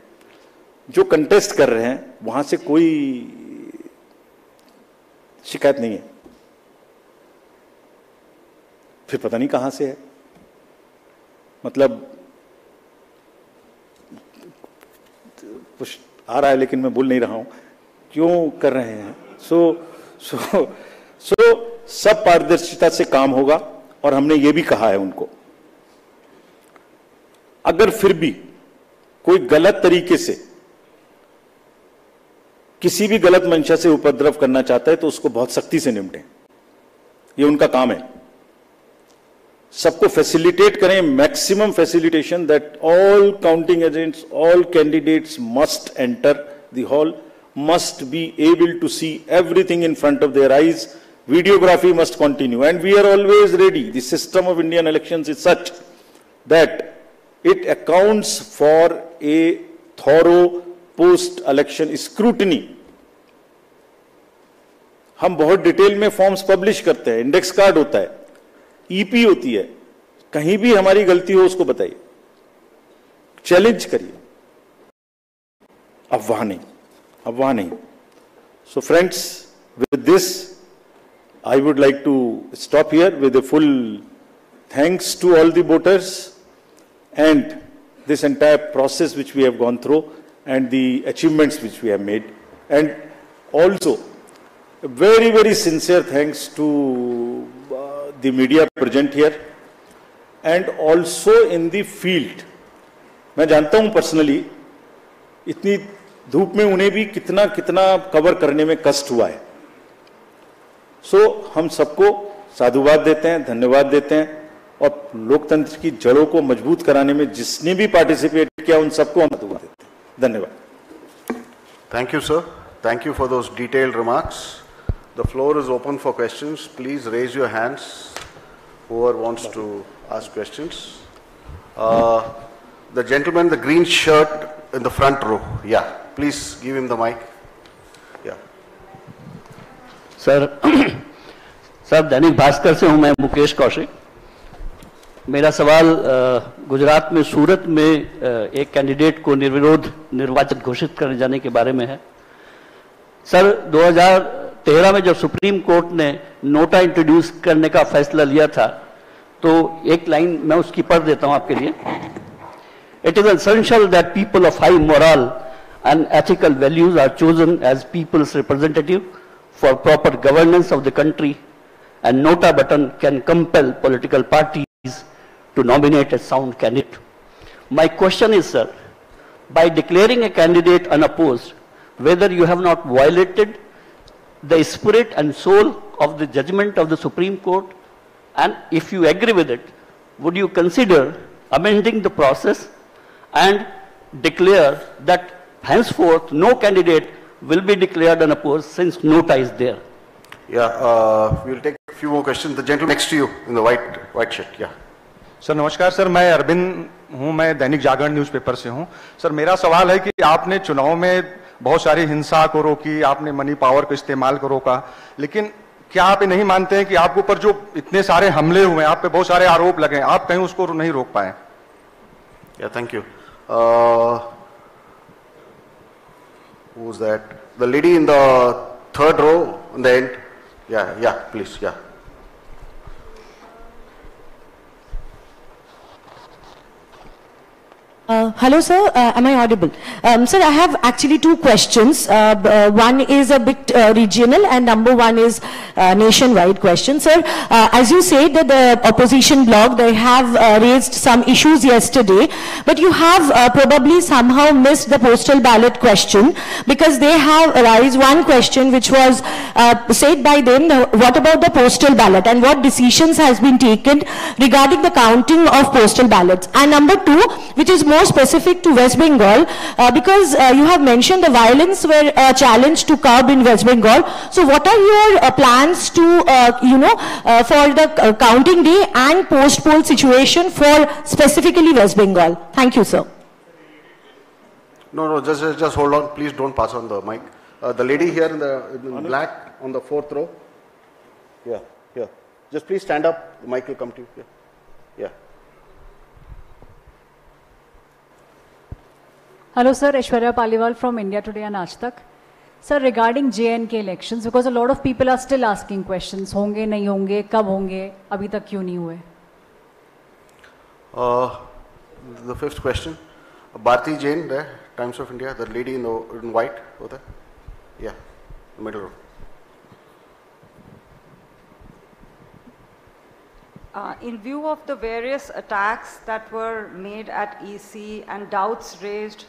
Speaker 2: जो कंटेस्ट कर रहे हैं, वहां से कोई शिकायत नहीं है। फिर पता नहीं कहां से है, मतलब कुछ आ रहा है लेकिन मैं बोल नहीं रहा हूं क्यों कर रहे हैं। सो सब पारदर्शिता से काम होगा, और हमने ये भी कहा है उनको, अगर फिर भी कोई गलत तरीके से किसी भी गलत मंशा से उपद्रव करना चाहता है तो उसको बहुत सख्ती से निपटें, ये उनका काम है। सबको फैसिलिटेट करें, maximum facilitation, that all counting agents, all candidates must enter the hall, must be able to see everything in front of their eyes. Videography must continue, and we are always ready. The system of Indian elections is such that it accounts for a thorough post-election scrutiny. हम बहुत detail में forms publish करते हैं, index card होता है, EP होती है, कहीं भी हमारी गलती हो उसको बताइए, चैलेंज करिए, अफवाह नहीं. So friends, with this, I would like to stop here with a full thanks to all the voters and this entire process which we have gone through and the achievements which we have made, and also a very, very sincere thanks to the media present here and also in the field. मैं जानता हूं personally इतनी धूप में उन्हें भी कितना cover करने में कष्ट हुआ है. सो हम सबको साधुवाद देते हैं, धन्यवाद देते हैं, और लोकतंत्र की जड़ों को मजबूत कराने में जिसने भी पार्टिसिपेट किया उन सबको हम साधुवाद देते हैं. धन्यवाद.
Speaker 1: Thank you, sir. Thank you for those detailed remarks. The floor is open for questions. Please raise your hands, whoever wants to ask questions. The gentleman, the green shirt in the front row. Yeah, please give him the mic. Yeah.
Speaker 4: Sir Dainik Bhaskar से हूं मैं, मुकेश कौशिक. मेरा सवाल गुजरात में सूरत में एक candidate को निर्विरोध निर्वाचित घोषित करने जाने के बारे में है. सर 2013 में जब सुप्रीम कोर्ट ने नोटा इंट्रोड्यूस करने का फैसला लिया था, तो एक लाइन मैं उसकी पढ़ देता हूं आपके लिए. It is essential that people of high moral and ethical values are chosen as people's representative for proper governance of the country, and nota button can compel political parties to nominate a sound candidate. My question is, sir, by declaring a candidate unopposed, whether you have not violated the spirit and soul of the judgment of the Supreme Court, and if you agree with it, would you consider amending the process and declare that henceforth no candidate will be declared unopposed since nota is there?
Speaker 1: Yeah, we'll take a few more questions. The gentleman next to you in the white shirt. Yeah.
Speaker 5: Sir नमस्कार sir, मैं अरविंद हूं, मैं Dainik Jagran newspaper से हूं. Sir मेरा सवाल है कि आपने चुनाव में बहुत सारी हिंसा को रोकी, आपने मनी पावर को इस्तेमाल को रोका, लेकिन क्या आप नहीं मानते हैं कि आपके ऊपर जो इतने सारे हमले हुए, आप पे बहुत सारे आरोप लगे, आप कहीं उसको नहीं रोक पाए?
Speaker 1: Yeah, thank you. Who's that? The lady in the third row on the end. Yeah, please, yeah.
Speaker 6: Hello, sir. Am I audible? Sir, I have actually two questions. One is a bit regional, and number one is nationwide question. Sir, as you said that the opposition bloc, they have raised some issues yesterday, but you have probably somehow missed the postal ballot question, because they have raised one question which was said by them, what about the postal ballot and what decisions has been taken regarding the counting of postal ballots? And number two, which is more specific to West Bengal, because you have mentioned the violence were a challenge to curb in West Bengal. So what are your plans to, for the counting day and post-poll situation for specifically West Bengal? Thank you, sir.
Speaker 1: No, just hold on. Please don't pass on the mic. The lady here in black on the fourth row. Yeah, here. Just please stand up. The mic will come to you. Yeah.
Speaker 7: Hello, sir. Aishwarya Paliwal from India Today and Aaj Tak. Sir, regarding J&K elections, because a lot of people are still asking questions, होंगे नहीं होंगे, कब होंगे, अभी तक क्यों नहीं हुए?
Speaker 1: The fifth question, Bharti Jain there, Times of India, the lady in white over there. Yeah, the middle row.
Speaker 8: In view of the various attacks that were made at EC and doubts raised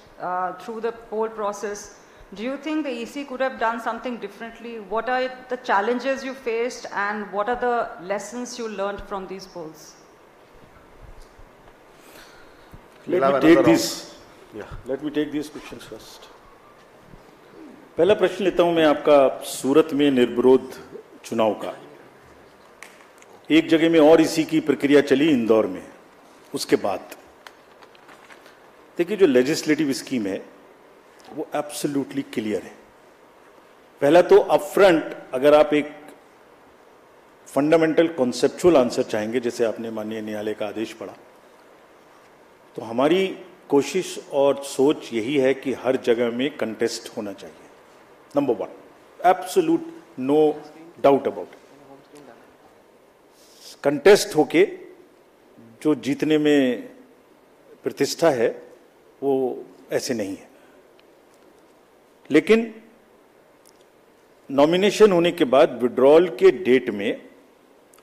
Speaker 8: through the poll process, do you think the EC could have done something differently? What are the challenges you faced and what are the lessons you learned from these polls?
Speaker 2: Let me take these questions first. पहला प्रश्न लेता हूं मैं आपका सूरत में निर्विरोध चुनाव का. एक जगह में और इसी की प्रक्रिया चली इंदौर में, उसके बाद देखिए, जो लेजिस्लेटिव स्कीम है वो एब्सोल्युटली क्लियर है। पहला तो अपफ्रंट अगर आप एक फंडामेंटल कॉन्सेप्चुअल आंसर चाहेंगे, जैसे आपने माननीय न्यायालय का आदेश पढ़ा, तो हमारी कोशिश और सोच यही है कि हर जगह में कंटेस्ट होना चाहिए, number 1, absolute no doubt about it. Contest होके जो जीतने में प्रतिष्ठा है वो ऐसे नहीं है। लेकिन नॉमिनेशन होने के बाद विड्रॉल के डेट में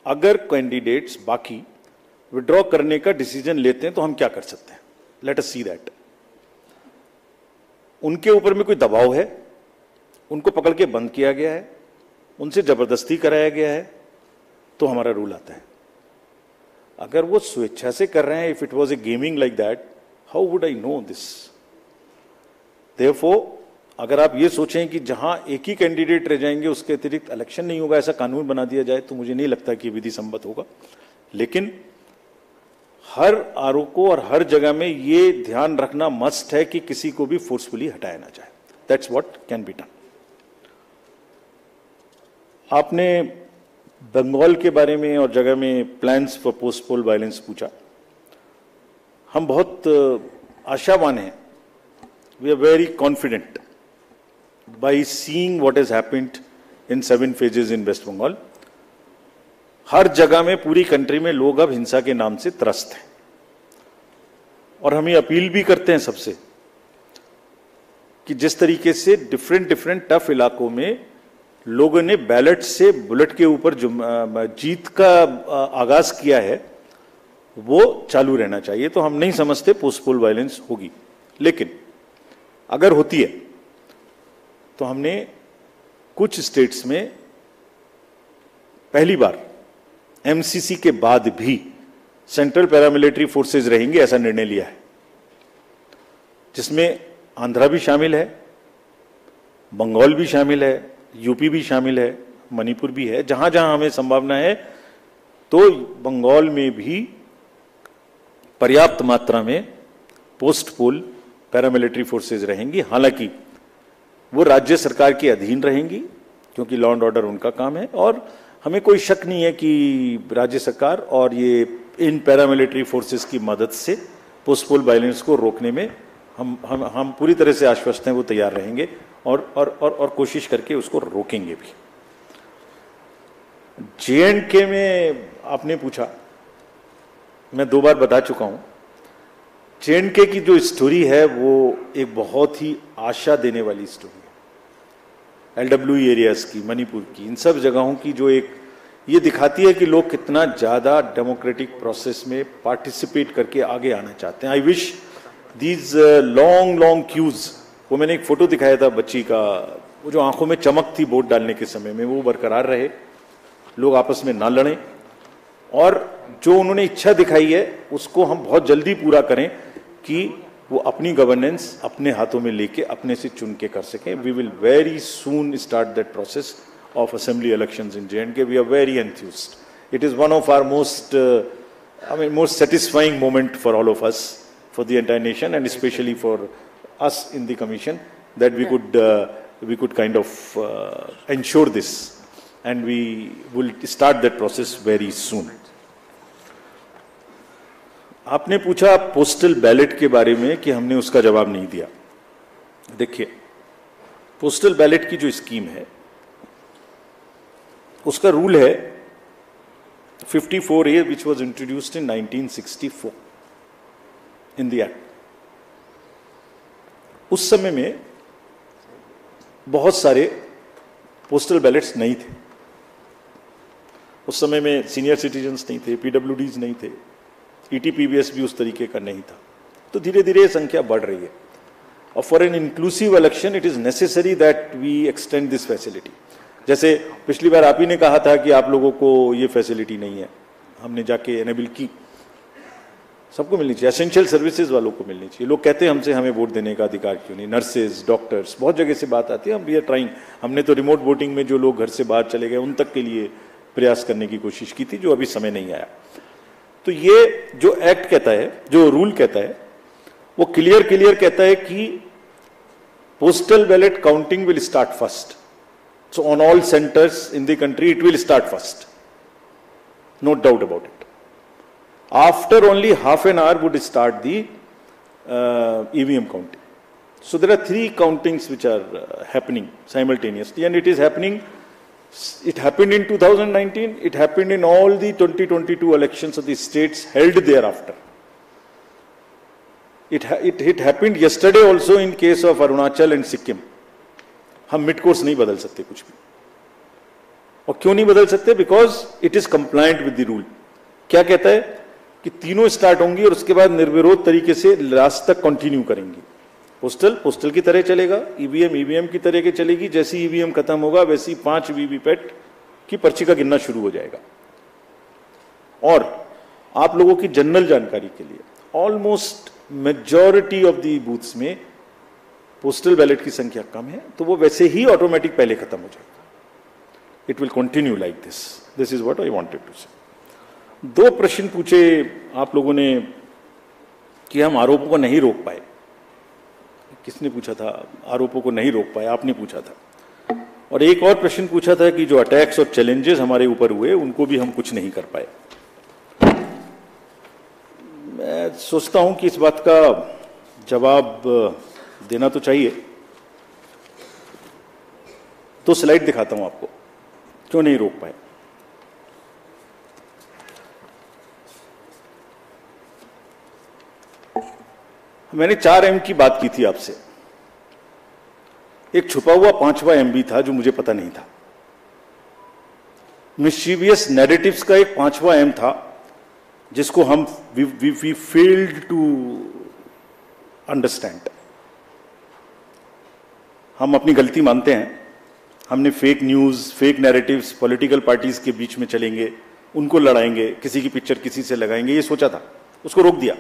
Speaker 2: अगर कैंडिडेट्स बाकी विड्रॉ करने का डिसीजन लेते हैं तो हम क्या कर सकते हैं? Let us see that. उनके ऊपर में कोई दबाव है, उनको पकड़ के बंद किया गया है, उनसे जबरदस्ती कराया गया है, तो हमारा रूल आता है। अगर वो स्वेच्छा से कर रहे हैं, if it was A gaming like that, how would I know this? Therefore अगर आप ये सोचें कि जहां एक ही कैंडिडेट रह जाएंगे उसके अतिरिक्त इलेक्शन नहीं होगा, ऐसा कानून बना दिया जाए, तो मुझे नहीं लगता कि विधि सम्मत होगा। लेकिन हर आरओ को और हर जगह में ये ध्यान रखना मस्ट है कि किसी को भी फोर्सफुली हटाया ना जाए। That's what can be done. आपने बंगाल के बारे में और जगह में plans for post poll violence पूछा। हम बहुत आशावान हैं, we are very confident by seeing what has happened in 7 phases in West Bengal। हर जगह में पूरी कंट्री में लोग अब हिंसा के नाम से त्रस्त हैं, और हम ये अपील भी करते हैं सबसे कि जिस तरीके से डिफरेंट टफ इलाकों में लोगों ने बैलेट से बुलेट के ऊपर जीत का आगाज किया है, वो चालू रहना चाहिए। तो हम नहीं समझते पोस्ट पोल वायलेंस होगी, लेकिन अगर होती है तो हमने कुछ स्टेट्स में पहली बार एमसीसी के बाद भी सेंट्रल पैरामिलिट्री फोर्सेस रहेंगी, ऐसा निर्णय लिया है, जिसमें आंध्रा भी शामिल है, बंगाल भी शामिल है, यूपी भी शामिल है, मणिपुर भी है। जहां जहां हमें संभावना है तो बंगाल में भी पर्याप्त मात्रा में पोस्ट पोल पैरामिलिट्री फोर्सेस रहेंगी। हालांकि वो राज्य सरकार के अधीन रहेंगी, क्योंकि लॉ एंड ऑर्डर उनका काम है, और हमें कोई शक नहीं है कि राज्य सरकार और ये इन पैरामिलिट्री फोर्सेस की मदद से पोस्ट पोल वायलेंस को रोकने में हम पूरी तरह से आश्वस्त हैं, वो तैयार रहेंगे और कोशिश करके उसको रोकेंगे भी। जे&के में आपने पूछा, मैं 2 बार बता चुका हूं, जे&के की जो स्टोरी है वो एक बहुत ही आशा देने वाली स्टोरी है। LWE एरियाज की, मणिपुर की, इन सब जगहों की जो एक ये दिखाती है कि लोग कितना ज्यादा डेमोक्रेटिक प्रोसेस में पार्टिसिपेट करके आगे आना चाहते हैं। I wish these long queues, वो मैंने एक फोटो दिखाया था बच्ची का, वो जो आंखों में चमक थी वोट डालने के समय में, वो बरकरार रहे, लोग आपस में ना लड़ें, और जो उन्होंने इच्छा दिखाई है उसको हम बहुत जल्दी पूरा करें कि वो अपनी गवर्नेंस अपने हाथों में लेके अपने से चुन के कर सकें। We will very soon start that process of assembly elections in J and K. We are very enthused. It is one of our most satisfying moment for all of us, for the entire nation, and especially for us in the commission, that we could kind of ensure this, and we will start that process very soon. आपने पूछा postal ballot के बारे में कि हमने उसका जवाब नहीं दिया। देखिए, पोस्टल बैलेट की जो स्कीम है उसका रूल है 54A, which was introduced in 1964 in the act। उस समय में बहुत सारे पोस्टल बैलेट्स नहीं थे। उस समय में सीनियर सिटीजन्स नहीं थे, PWDs नहीं थे, ETPBS भी उस तरीके का नहीं था। तो धीरे धीरे संख्या बढ़ रही है, और for an inclusive election it is necessary that we extend this facility. जैसे पिछली बार आप ही ने कहा था कि आप लोगों को ये फैसिलिटी नहीं है, हमने जाके एनेबल की। सबको मिलनी चाहिए, एसेंशियल सर्विसेज वालों को मिलनी चाहिए। लोग कहते हैं हमसे हमें वोट देने का अधिकार क्यों नहीं, नर्सेज, डॉक्टर्स, बहुत जगह से बात आती है। हम वी आर ट्राइंग, हमने तो रिमोट वोटिंग में जो लोग घर से बाहर चले गए उन तक के लिए प्रयास करने की कोशिश की थी, जो अभी समय नहीं आया। तो ये जो एक्ट कहता है, जो रूल कहता है, वो क्लियर कहता है कि postal ballot counting will start first. So on all centers in the country, it will start first. No doubt about it. After only half an hour would start the EVM counting. So there are 3 countings which are happening simultaneously, and it is happening. It happened in 2019. It happened in all the 2022 elections of the states held thereafter. It happened yesterday also in case of Arunachal and Sikkim. हम mid course नहीं बदल सकते कुछ भी. और क्यों नहीं बदल सकते? Because it is compliant with the rule. क्या कहता है कि तीनों स्टार्ट होंगी और उसके बाद निर्विरोध तरीके से लास्ट तक कंटिन्यू करेंगी. पोस्टल की तरह चलेगा, ईवीएम की तरह के चलेगी. जैसे ईवीएम खत्म होगा वैसे ही 5 वीवीपैट की पर्ची का गिनना शुरू हो जाएगा. और आप लोगों की जनरल जानकारी के लिए almost majority of the booths में पोस्टल बैलेट की संख्या कम है, तो वो वैसे ही ऑटोमेटिक पहले खत्म हो जाएगा. It will continue like this. This is what I wanted to say. 2 प्रश्न पूछे आप लोगों ने कि हम आरोपों को नहीं रोक पाए. किसने पूछा था? आरोपों को नहीं रोक पाए, आपने पूछा था. और एक और प्रश्न पूछा था कि जो अटैक्स और चैलेंजेस हमारे ऊपर हुए उनको भी हम कुछ नहीं कर पाए. मैं सोचता हूं कि इस बात का जवाब देना तो चाहिए. 2 स्लाइड दिखाता हूं आपको क्यों नहीं रोक पाए. मैंने 4M की बात की थी आपसे. एक छुपा हुआ 5वां MB था जो मुझे पता नहीं था. मिस्चीवियस नैरेटिव्स का एक 5वां M था जिसको हम वी फेल्ड टू अंडरस्टैंड. हम अपनी गलती मानते हैं. हमने fake news, fake narratives political parties के बीच में चलेंगे, उनको लड़ाएंगे, किसी की पिक्चर किसी से लगाएंगे, ये सोचा था. उसको रोक दिया.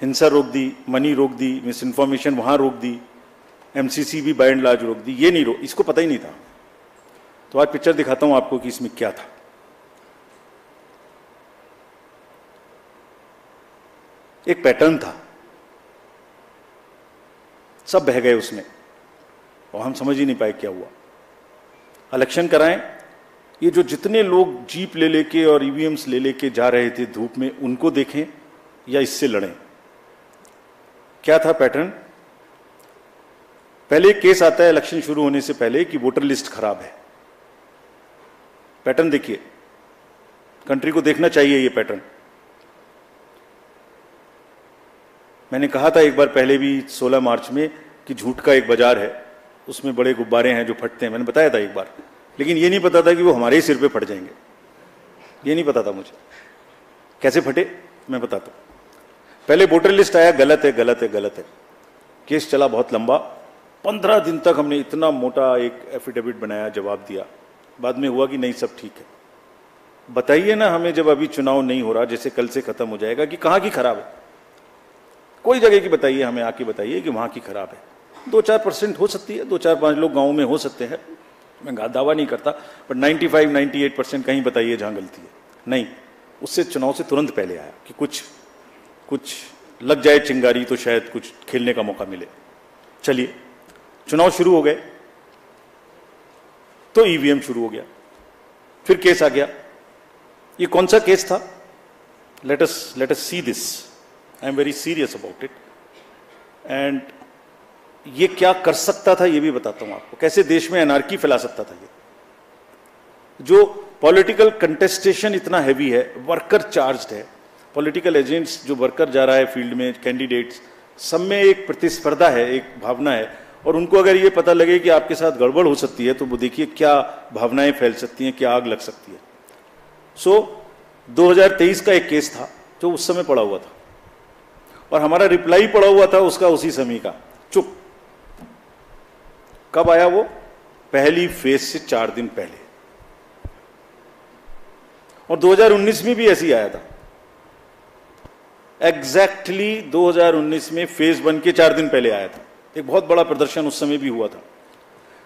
Speaker 2: हिंसा रोक दी, मनी रोक दी, मिस इन्फॉर्मेशन वहां रोक दी, MCC भी बाय एंड लार्ज रोक दी. ये नहीं रोक, इसको पता ही नहीं था. तो आज पिक्चर दिखाता हूं आपको कि इसमें क्या था. एक पैटर्न था, सब बह गए उसमें और हम समझ ही नहीं पाए क्या हुआ. इलेक्शन कराएं, ये जो जितने लोग जीप ले लेके और ईवीएम्स ले लेके जा रहे थे धूप में, उनको देखें या इससे लड़ें. क्या था पैटर्न? पहले केस आता है इलेक्शन शुरू होने से पहले कि वोटर लिस्ट खराब है. पैटर्न देखिए, कंट्री को देखना चाहिए ये पैटर्न. मैंने कहा था एक बार पहले भी 16 मार्च में कि झूठ का एक बाजार है, उसमें बड़े गुब्बारे हैं जो फटते हैं. मैंने बताया था एक बार, लेकिन ये नहीं पता था कि वो हमारे ही सिर पे फट जाएंगे. ये नहीं पता था मुझे. कैसे फटे मैं बताता हूं. पहले वोटर लिस्ट आया, गलत है गलत है गलत है. केस चला बहुत लंबा. 15 दिन तक हमने इतना मोटा एक एफिडेविट बनाया, जवाब दिया. बाद में हुआ कि नहीं सब ठीक है. बताइए ना हमें, जब अभी चुनाव नहीं हो रहा, जैसे कल से खत्म हो जाएगा, कि कहां की खराब है. कोई जगह की बताइए, हमें आके बताइए कि वहां की खराब है. 2-4% हो सकती है, 2-4-5 लोग गांव में हो सकते हैं, मैं दावा नहीं करता, बट 95-98% कहीं बताइए जहां गलती है. नहीं, उससे चुनाव से तुरंत पहले आया कि कुछ लग जाए चिंगारी तो शायद कुछ खेलने का मौका मिले. चलिए, चुनाव शुरू हो गए तो ईवीएम शुरू हो गया. फिर केस आ गया. ये कौन सा केस था? Let us see this. I am very serious about it. And ये क्या कर सकता था ये भी बताता हूं आपको. कैसे देश में एनार्की फैला सकता था ये. जो पॉलिटिकल कंटेस्टेशन इतना हैवी है, वर्कर चार्ज्ड है, पॉलिटिकल एजेंट्स जो वर्कर जा रहा है फील्ड में, कैंडिडेट्स, सब में एक प्रतिस्पर्धा है, एक भावना है. और उनको अगर ये पता लगे कि आपके साथ गड़बड़ हो सकती है तो वो देखिए क्या भावनाएं फैल सकती हैं, क्या आग लग सकती है. सो 2023 का एक केस था जो उस समय पड़ा हुआ था और हमारा रिप्लाई पड़ा हुआ था उसका उसी समय का. चुप. कब आया वो? पहली फेज से 4 दिन पहले. और 2019 में भी ऐसे ही आया था. एग्जैक्टली 2019 में फेज 1 के 4 दिन पहले आया था. एक बहुत बड़ा प्रदर्शन उस समय भी हुआ था.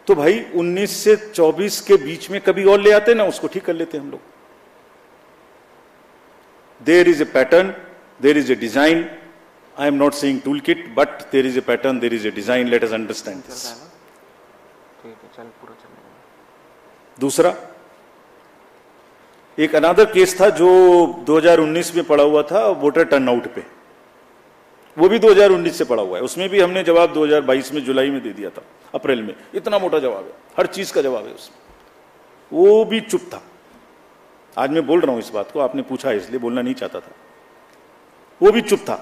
Speaker 2: तो भाई 19 से 24 के बीच में कभी और ले आते ना, उसको ठीक कर लेते हम लोग. There is a pattern, there is a design. I am not saying toolkit, but there is a pattern, there is a design. Let us understand this. दूसरा, एक अनदर केस था जो 2019 में पड़ा हुआ था वोटर टर्नआउट पे, वो भी 2019 से पड़ा हुआ है। उसमें भी हमने जवाब 2022 में जुलाई में दे दिया था, अप्रैल में। इतना मोटा जवाब है, हर चीज का जवाब है उसमें। वो भी चुप था। आज मैं बोल रहा हूं इस बात को, आपने पूछा है इसलिए, बोलना नहीं चाहता था। वो भी चुप था।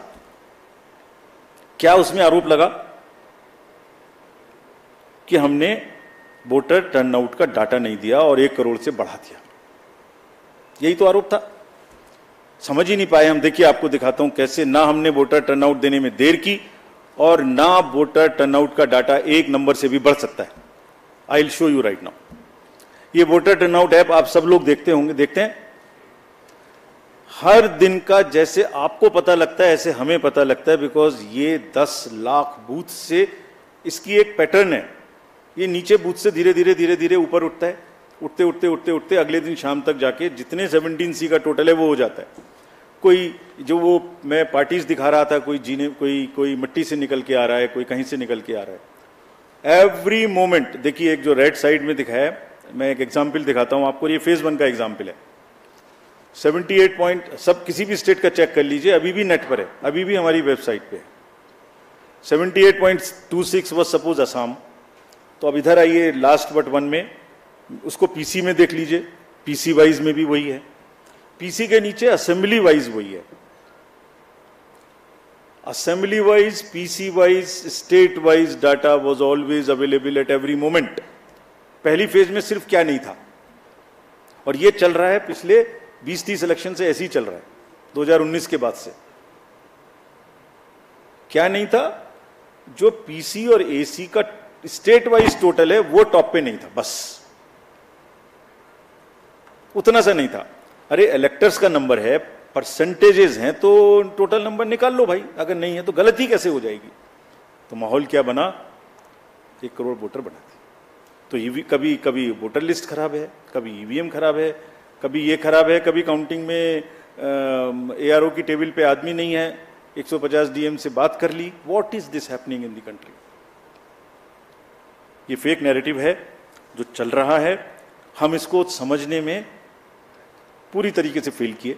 Speaker 2: क्या उसमें आरोप लगा कि हमने वोटर टर्नआउट का डाटा नहीं दिया और 1 करोड़ से बढ़ा दिया, यही तो आरोप था। समझ ही नहीं पाए हम। देखिए आपको दिखाता हूं कैसे ना हमने वोटर टर्नआउट देने में देर की और ना वोटर टर्नआउट का डाटा 1 नंबर से भी बढ़ सकता है। I will show you right now. ये वोटर टर्नआउट ऐप आप सब लोग देखते होंगे, देखते हैं। हर दिन का जैसे आपको पता लगता है ऐसे हमें पता लगता है, बिकॉज ये 10 लाख बूथ से इसकी एक पैटर्न है। ये नीचे बूथ से धीरे धीरे धीरे धीरे ऊपर उठता है, उठते उठते उठते उठते अगले दिन शाम तक जाके जितने 17C का टोटल है वो हो जाता है। कोई जो वो मैं पार्टीज दिखा रहा था, कोई जीने कोई मिट्टी से निकल के आ रहा है, कोई कहीं से निकल के आ रहा है। एवरी मोमेंट देखिए, एक जो राइट साइड में दिखाया है, मैं एक एग्जाम्पल दिखाता हूं आपको। ये फेज 1 का एग्जाम्पल है। 78 पॉइंट, सब किसी भी स्टेट का चेक कर लीजिए, अभी भी नेट पर है, अभी भी हमारी वेबसाइट पे है। 78.26 वॉज सपोज असम। तो अब इधर आइए लास्ट बट 1 में, उसको पीसी में देख लीजिए, पीसी वाइज में भी वही है। पीसी के नीचे असेंबली वाइज वही है। Assembly wise, PC wise, state wise data was always available at every moment. पहली फेज में सिर्फ क्या नहीं था, और ये चल रहा है पिछले 20-30 इलेक्शन से, ऐसे ही चल रहा है 2019 के बाद से। क्या नहीं था? जो पीसी और एसी का स्टेट वाइज टोटल है वो टॉप पे नहीं था, बस उतना सा नहीं था। अरे इलेक्टर्स का नंबर है, परसेंटेजेस हैं, तो टोटल नंबर निकाल लो भाई। अगर नहीं है तो गलती कैसे हो जाएगी? तो माहौल क्या बना? 1 करोड़ वोटर बना दिए। तो ये कभी कभी वोटर लिस्ट खराब है, कभी ईवीएम खराब है, कभी ये खराब है, कभी काउंटिंग में एआरओ की टेबल पे आदमी नहीं है, 150 डीएम से बात कर ली। What is this happening in the country? ये फेक नैरेटिव है जो चल रहा है। हम इसको समझने में पूरी तरीके से फेल किए,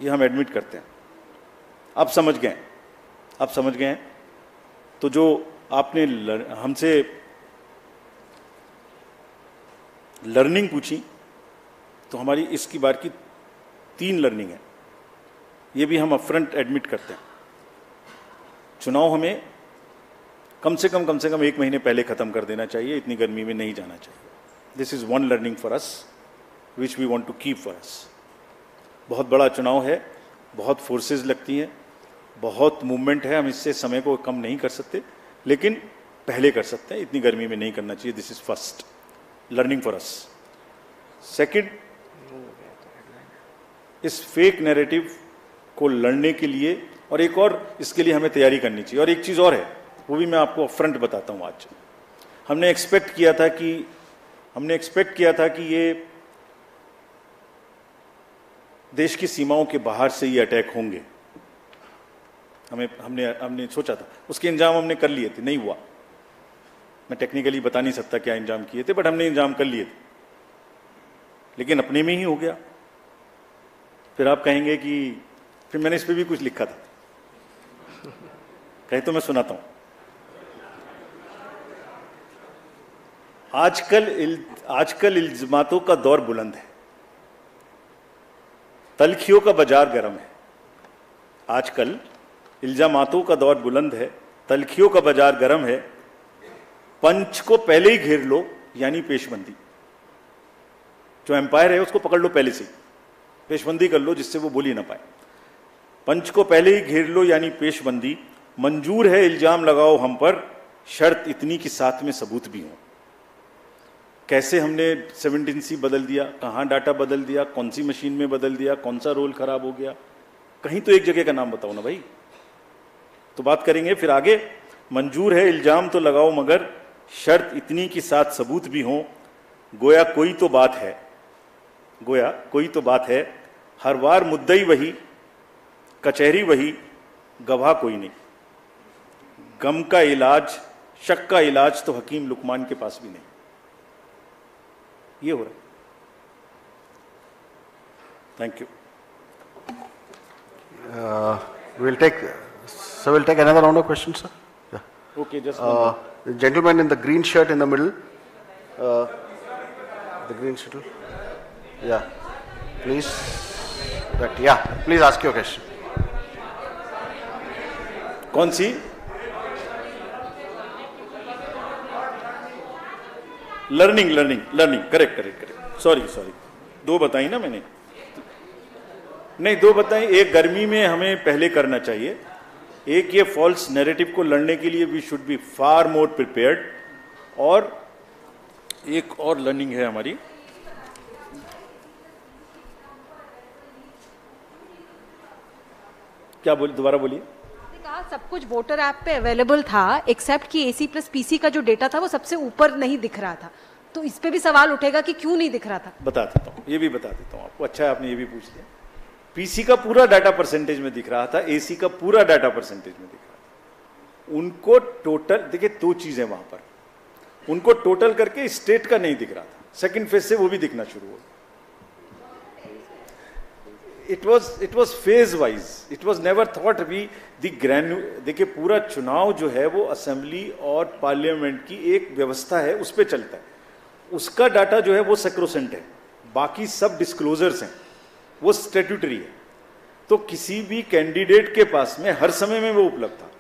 Speaker 2: ये हम एडमिट करते हैं। आप समझ गए, आप समझ गए। तो जो आपने हमसे लर्निंग पूछी, तो हमारी इसकी बार की 3 लर्निंग है। ये भी हम अपफ्रंट एडमिट करते हैं। चुनाव हमें कम से कम 1 महीने पहले खत्म कर देना चाहिए, इतनी गर्मी में नहीं जाना चाहिए। This is one learning for us which we want to keep for us. बहुत बड़ा चुनाव है, बहुत फोर्सेस लगती हैं, बहुत मूवमेंट है, हम इससे समय को कम नहीं कर सकते, लेकिन पहले कर सकते हैं, इतनी गर्मी में नहीं करना चाहिए। This is first learning for us. Second, इस फेक नैरेटिव को लड़ने के लिए और एक और इसके लिए हमें तैयारी करनी चाहिए। और एक चीज और है, वो भी मैं आपको अपफ्रंट बताता हूं। आज हमने एक्सपेक्ट किया था कि ये देश की सीमाओं के बाहर से ये अटैक होंगे। हमने सोचा था, उसके इंजाम हमने कर लिए थे, नहीं हुआ। मैं टेक्निकली बता नहीं सकता क्या इंजाम किए थे, बट हमने इंजाम कर लिए थे, लेकिन अपने में ही हो गया। फिर आप कहेंगे कि फिर मैंने इस पे भी कुछ लिखा था, कहे तो मैं सुनाता हूं। आजकल इल्जामातों का दौर बुलंद है, तलखियों का बाजार गर्म है। आजकल इल्जामातों का दौर बुलंद है, तलखियों का बाजार गर्म है। पंच को पहले ही घेर लो, यानी पेशबंदी। जो एम्पायर है उसको पकड़ लो पहले से, पेशबंदी कर लो जिससे वो बोल ही ना पाए। पंच को पहले ही घेर लो यानी पेशबंदी। मंजूर है इल्जाम लगाओ हम पर, शर्त इतनी कि साथ में सबूत भी हो। कैसे हमने 17C बदल दिया, कहां डाटा बदल दिया, कौन सी मशीन में बदल दिया, कौन सा रोल खराब हो गया, कहीं तो एक जगह का नाम बताओ ना भाई। तो बात करेंगे फिर आगे। मंजूर है इल्जाम तो लगाओ मगर शर्त इतनी कि साथ सबूत भी हो। गोया कोई तो बात है, हर बार मुद्दई वही, कचहरी वही, गवाह कोई नहीं। गम का इलाज, शक का इलाज तो हकीम लुकमान के पास भी नहीं। ये हो रहा है। Thank you.
Speaker 1: We'll take another round of questions, sir. Yeah.
Speaker 2: Okay, just
Speaker 1: the gentleman in the green shirt in the middle. The green shirt. Yeah. Please. Please ask your question.
Speaker 2: कौन सी? Learning correct. सॉरी, दो बताई ना मैंने। नहीं, दो बताई। एक गर्मी में हमें पहले करना चाहिए। एक ये फॉल्स नैरेटिव को लड़ने के लिए we should be far more prepared. और एक और लर्निंग है हमारी, क्या दोबारा बोलिए।
Speaker 9: कहा सब कुछ वोटर ऐप पे अवेलेबल था एक्सेप्ट कि AC प्लस PC का जो डेटा था वो सबसे ऊपर नहीं दिख रहा था, तो इस पे भी सवाल उठेगा कि क्यों नहीं दिख रहा था।
Speaker 2: बता देता हूँ, ये भी बता देता हूँ आपको। अच्छा है आपने ये भी पूछ लिया। PC का पूरा डाटा परसेंटेज में दिख रहा था, AC का पूरा डाटा परसेंटेज में दिख रहा था। उनको टोटल, देखिए दो चीजें वहां पर, उनको टोटल करके स्टेट का नहीं दिख रहा था। सेकंड फेज से वो भी दिखना शुरू हो। It was phase wise. It was never thought we the देखिए पूरा चुनाव जो है वो असेंबली और पार्लियामेंट की एक व्यवस्था है, उस पर चलता है। उसका डाटा जो है वो सेक्रोसेंट है, बाकी सब डिस्क्लोजर्स हैं, वो स्टैट्यूटरी है। तो किसी भी कैंडिडेट के पास में हर समय में वो उपलब्ध था,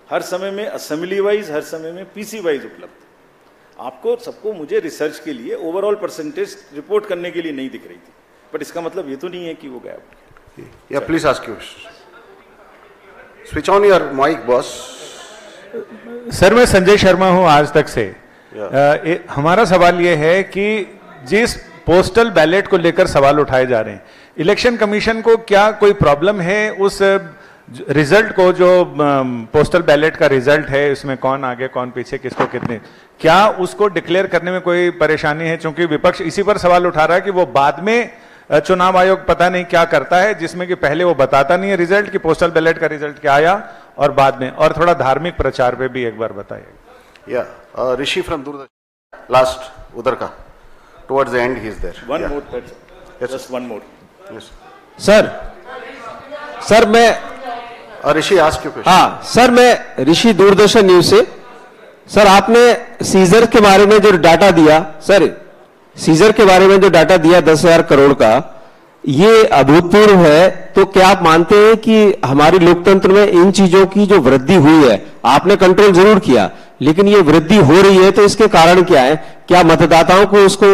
Speaker 2: हर समय में असेंबली वाइज, हर समय में PC वाइज उपलब्ध था। आपको सबको मुझे रिसर्च के लिए ओवरऑल परसेंटेज रिपोर्ट करने के लिए नहीं दिख रही थी, बट इसका मतलब ये तो नहीं है कि वो गायब।
Speaker 1: Yeah, please ask you. Switch on your mic, boss.
Speaker 10: Sir, मैं संजय शर्मा हूं आज तक से। हमारा सवाल ये है कि जिस पोस्टल बैलेट को लेकर सवाल उठाए जा रहे हैं, इलेक्शन कमीशन को क्या कोई प्रॉब्लम है उस रिजल्ट को, जो पोस्टल बैलेट का रिजल्ट है, उसमें कौन आगे कौन पीछे, किसको कितने, क्या उसको डिक्लेयर करने में कोई परेशानी है? क्योंकि विपक्ष इसी पर सवाल उठा रहा है कि वो बाद में चुनाव आयोग पता नहीं क्या करता है, जिसमें कि पहले वो बताता नहीं है रिजल्ट कि पोस्टल बैलेट का रिजल्ट क्या आया, और बाद में। और थोड़ा धार्मिक प्रचार पे भी एक बार बताइए।
Speaker 1: ऋषि फ्रॉम दूरदर्शन, लास्ट उधर का, towards the end he is there.
Speaker 2: One more, just one more.
Speaker 11: Sir मैं
Speaker 1: ऋषि आस्क यू क्वेश्चन।
Speaker 11: हाँ सर, मैं ऋषि दूरदर्शन न्यूज से। सर, आपने सीजर के बारे में जो डाटा दिया, सर सीजर के बारे में जो डाटा दिया 10,000 करोड़ का, ये अभूतपूर्व है। तो क्या आप मानते हैं कि हमारी लोकतंत्र में इन चीजों की जो वृद्धि हुई है, आपने कंट्रोल जरूर किया, लेकिन ये वृद्धि हो रही है, तो इसके कारण क्या है? क्या मतदाताओं को उसको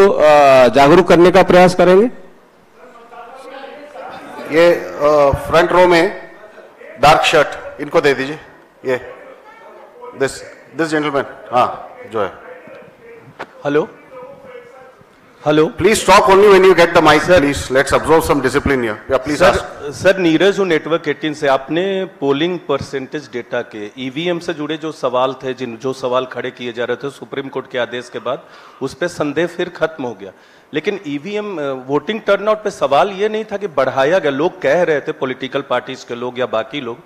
Speaker 11: जागरूक करने का प्रयास करेंगे?
Speaker 1: ये फ्रंट रो में डार्क शर्ट, इनको दे दीजिए। ये दिस जेंटलमैन, हाँ जो है।
Speaker 12: Hello,
Speaker 1: please stop only when you get the mic please. Let's observe some discipline here. या प्लीज
Speaker 12: सर नीरज हूं नेटवर्क 18 से। आपने पोलिंग परसेंटेज डेटा के ईवीएम से जुड़े जो सवाल थे, जो सवाल खड़े किए जा रहे थे सुप्रीम कोर्ट के आदेश के बाद, उस पर संदेह फिर खत्म हो गया। लेकिन ईवीएम वोटिंग टर्नआउट पे सवाल ये नहीं था कि बढ़ाया गया, लोग कह रहे थे पॉलिटिकल पार्टीज के लोग या बाकी लोग,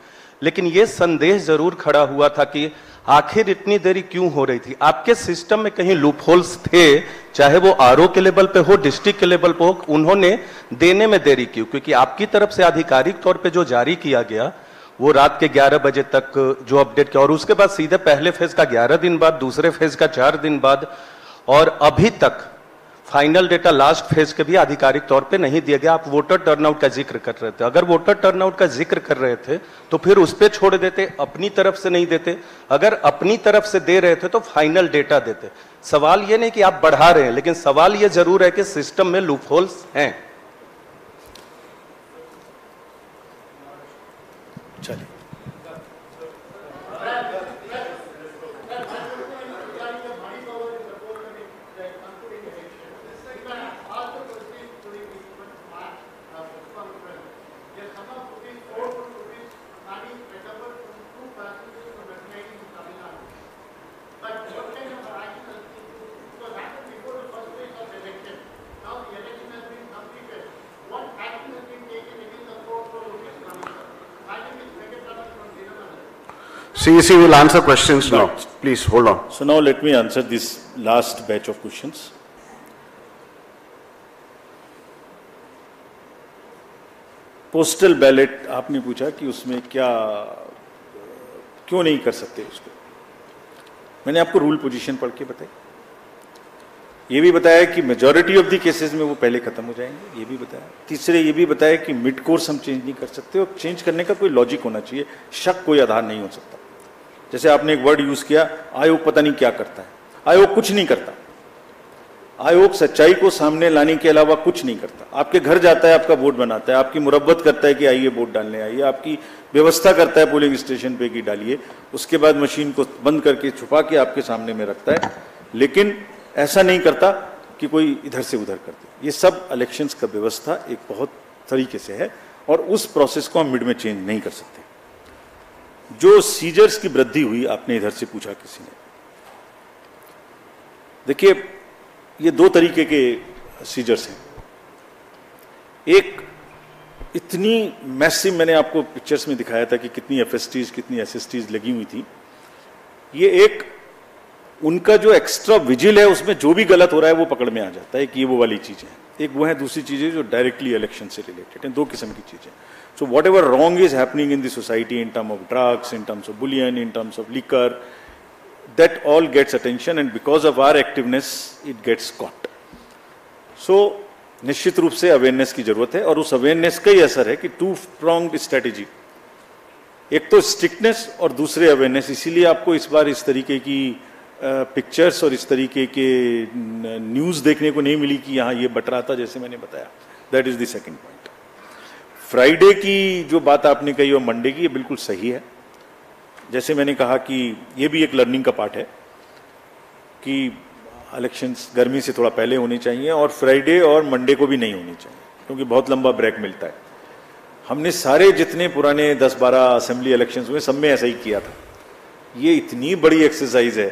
Speaker 12: लेकिन ये संदेह जरूर खड़ा हुआ था कि आखिर इतनी देरी क्यों हो रही थी। आपके सिस्टम में कहीं लूपहोल्स थे, चाहे वो आरओ के लेवल पे हो, डिस्ट्रिक्ट के लेवल पे हो, उन्होंने देने में देरी क्यों? क्योंकि आपकी तरफ से आधिकारिक तौर पे जो जारी किया गया वो रात के 11 बजे तक जो अपडेट किया, और उसके बाद सीधे पहले फेज का 11 दिन बाद, दूसरे फेज का 4 दिन बाद, और अभी तक फाइनल डेटा लास्ट फेज के भी आधिकारिक तौर पे नहीं दिया गया। आप वोटर टर्नआउट का जिक्र कर रहे थे, अगर वोटर टर्नआउट का जिक्र कर रहे थे तो फिर उस पे छोड़ देते, अपनी तरफ से नहीं देते। अगर अपनी तरफ से दे रहे थे तो फाइनल डेटा देते। सवाल ये नहीं कि आप बढ़ा रहे हैं, लेकिन सवाल ये जरूर है कि सिस्टम में लूपहोल्स हैं।
Speaker 2: चलिए,
Speaker 1: CEC will answer questions now. Please hold on.
Speaker 2: So now let me answer this last batch of questions. Postal ballot आपने पूछा कि उसमें क्या, क्यों नहीं कर सकते उसको। मैंने आपको रूल पोजीशन पढ़ के बताई, ये भी बताया कि मेजॉरिटी ऑफ द केसेस में वो पहले खत्म हो जाएंगे, ये भी बताया। तीसरे ये भी बताया कि मिड कोर्स हम चेंज नहीं कर सकते, और चेंज करने का कोई लॉजिक होना चाहिए, शक कोई आधार नहीं हो सकता। जैसे आपने एक वर्ड यूज किया, आयोग पता नहीं क्या करता है। आयोग कुछ नहीं करता, आयोग सच्चाई को सामने लाने के अलावा कुछ नहीं करता। आपके घर जाता है, आपका वोट बनाता है, आपकी मुरब्बत करता है कि आइए वोट डालने आइए, आपकी व्यवस्था करता है पोलिंग स्टेशन पे कि डालिए, उसके बाद मशीन को बंद करके छुपा के आपके सामने में रखता है, लेकिन ऐसा नहीं करता कि कोई इधर से उधर कर दे। ये सब इलेक्शंस का व्यवस्था एक बहुत तरीके से है, और उस प्रोसेस को हम मिड में चेंज नहीं कर सकते। जो सीजर्स की वृद्धि हुई, आपने इधर से पूछा किसी ने, देखिए ये दो तरीके के सीजर्स हैं। एक इतनी मैसिव, मैंने आपको पिक्चर्स में दिखाया था कि कितनी एफएसटीज कितनी एसएसटीज लगी हुई थी। ये एक उनका जो एक्स्ट्रा विजिल है, उसमें जो भी गलत हो रहा है वो पकड़ में आ जाता है कि ये वो वाली चीजें हैं। एक वो है, दूसरी चीजें जो डायरेक्टली इलेक्शन से रिलेटेड हैं। दो किस्म की चीजें। So what ever wrong is happening in the society in term of drugs, in terms of Boolean, in terms of liquor, that all gets attention, and because of our activeness it gets caught. So निश्चित रूप से awareness की जरूरत है, और उस awareness का ही असर है कि टू प्रोंग्ड स्ट्रेटेजी, एक तो स्ट्रिक्टनेस और दूसरे अवेयरनेस। इसीलिए आपको इस बार इस तरीके की पिक्चर्स और इस तरीके के न्यूज देखने को नहीं मिली कि यहाँ ये बट रहा था, जैसे मैंने बताया। That is the second point. Friday की जो बात आपने कही और मंडे की, ये बिल्कुल सही है। जैसे मैंने कहा कि ये भी एक लर्निंग का पार्ट है कि इलेक्शंस गर्मी से थोड़ा पहले होने चाहिए, और फ्राइडे और मंडे को भी नहीं होनी चाहिए, क्योंकि बहुत लंबा ब्रेक मिलता है। हमने सारे जितने पुराने 10-12 असेंबली इलेक्शंस हुए, सब में ऐसा ही किया था। ये इतनी बड़ी एक्सरसाइज है,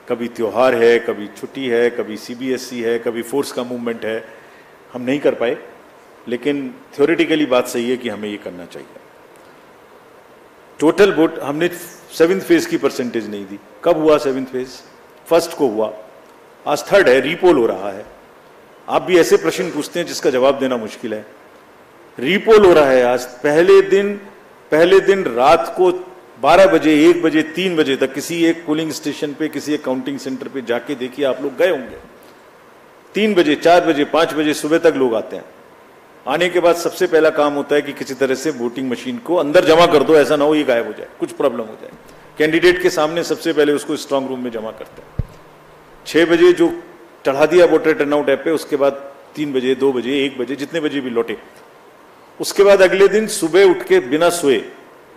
Speaker 2: कभी त्योहार है, कभी छुट्टी है, कभी सीबीएसई है, कभी फोर्स का मूवमेंट है, हम नहीं कर पाए। लेकिन थ्योरेटिकली बात सही है कि हमें ये करना चाहिए। टोटल वोट हमने 7th फेज की परसेंटेज नहीं दी। कब हुआ 7th फेज? फर्स्ट को हुआ, आज थर्ड है, रीपोल हो रहा है। आप भी ऐसे प्रश्न पूछते हैं जिसका जवाब देना मुश्किल है। रीपोल हो रहा है आज। पहले दिन रात को 12 बजे, 1 बजे, 3 बजे तक किसी एक पोलिंग स्टेशन पे, किसी एक काउंटिंग सेंटर पे जाके देखिए, आप लोग गए होंगे। 3 बजे, 4 बजे, 5 बजे सुबह तक लोग आते हैं। आने के बाद सबसे पहला काम होता है कि किसी तरह से वोटिंग मशीन को अंदर जमा कर दो, ऐसा ना हो ये गायब हो जाए, कुछ प्रॉब्लम हो जाए। कैंडिडेट के सामने सबसे पहले उसको स्ट्रांग रूम में जमा करते हैं। 6 बजे जो चढ़ा दिया वोटर टर्नआउट ऐप पे, उसके बाद 3 बजे, 2 बजे, 1 बजे, जितने बजे भी लौटे। उसके बाद अगले दिन सुबह उठ के बिना सोए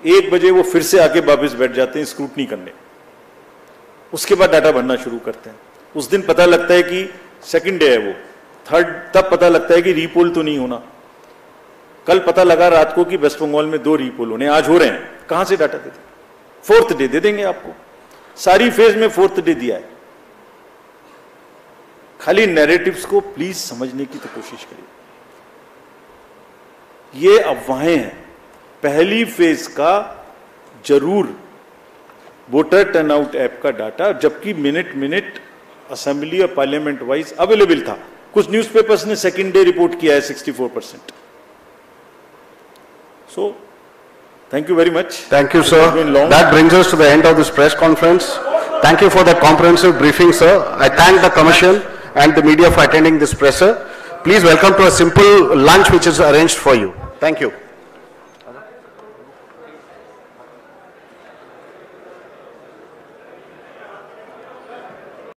Speaker 2: 1 बजे वो फिर से आके वापस बैठ जाते हैं स्क्रूटनी करने। उसके बाद डाटा भरना शुरू करते हैं। उस दिन पता लगता है कि सेकंड डे है वो। थर्ड तब पता लगता है कि रीपोल तो नहीं होना। कल पता लगा रात को कि वेस्ट बंगाल में 2 रीपोल होने, आज हो रहे हैं। कहां से डाटा देते? 4th डे दे देंगे आपको। सारी फेज में 4th डे दिया है। खाली नैरेटिव्स को प्लीज समझने की तो कोशिश करिए। ये अफवाहें हैं। पहली फेज का जरूर वोटर टर्नआउट ऐप का डाटा, जबकि मिनट असेंबली और पार्लियामेंट वाइज अवेलेबल था। कुछ न्यूज़पेपर्स ने सेकंड डे रिपोर्ट किया है 64%। So, thank you very much.
Speaker 1: Thank you, sir. That brings us to the end of this press conference. Thank you for the comprehensive briefing, sir. I thank the Commission and the media for attending this presser. Please welcome to a simple lunch which is arranged for you. Thank you.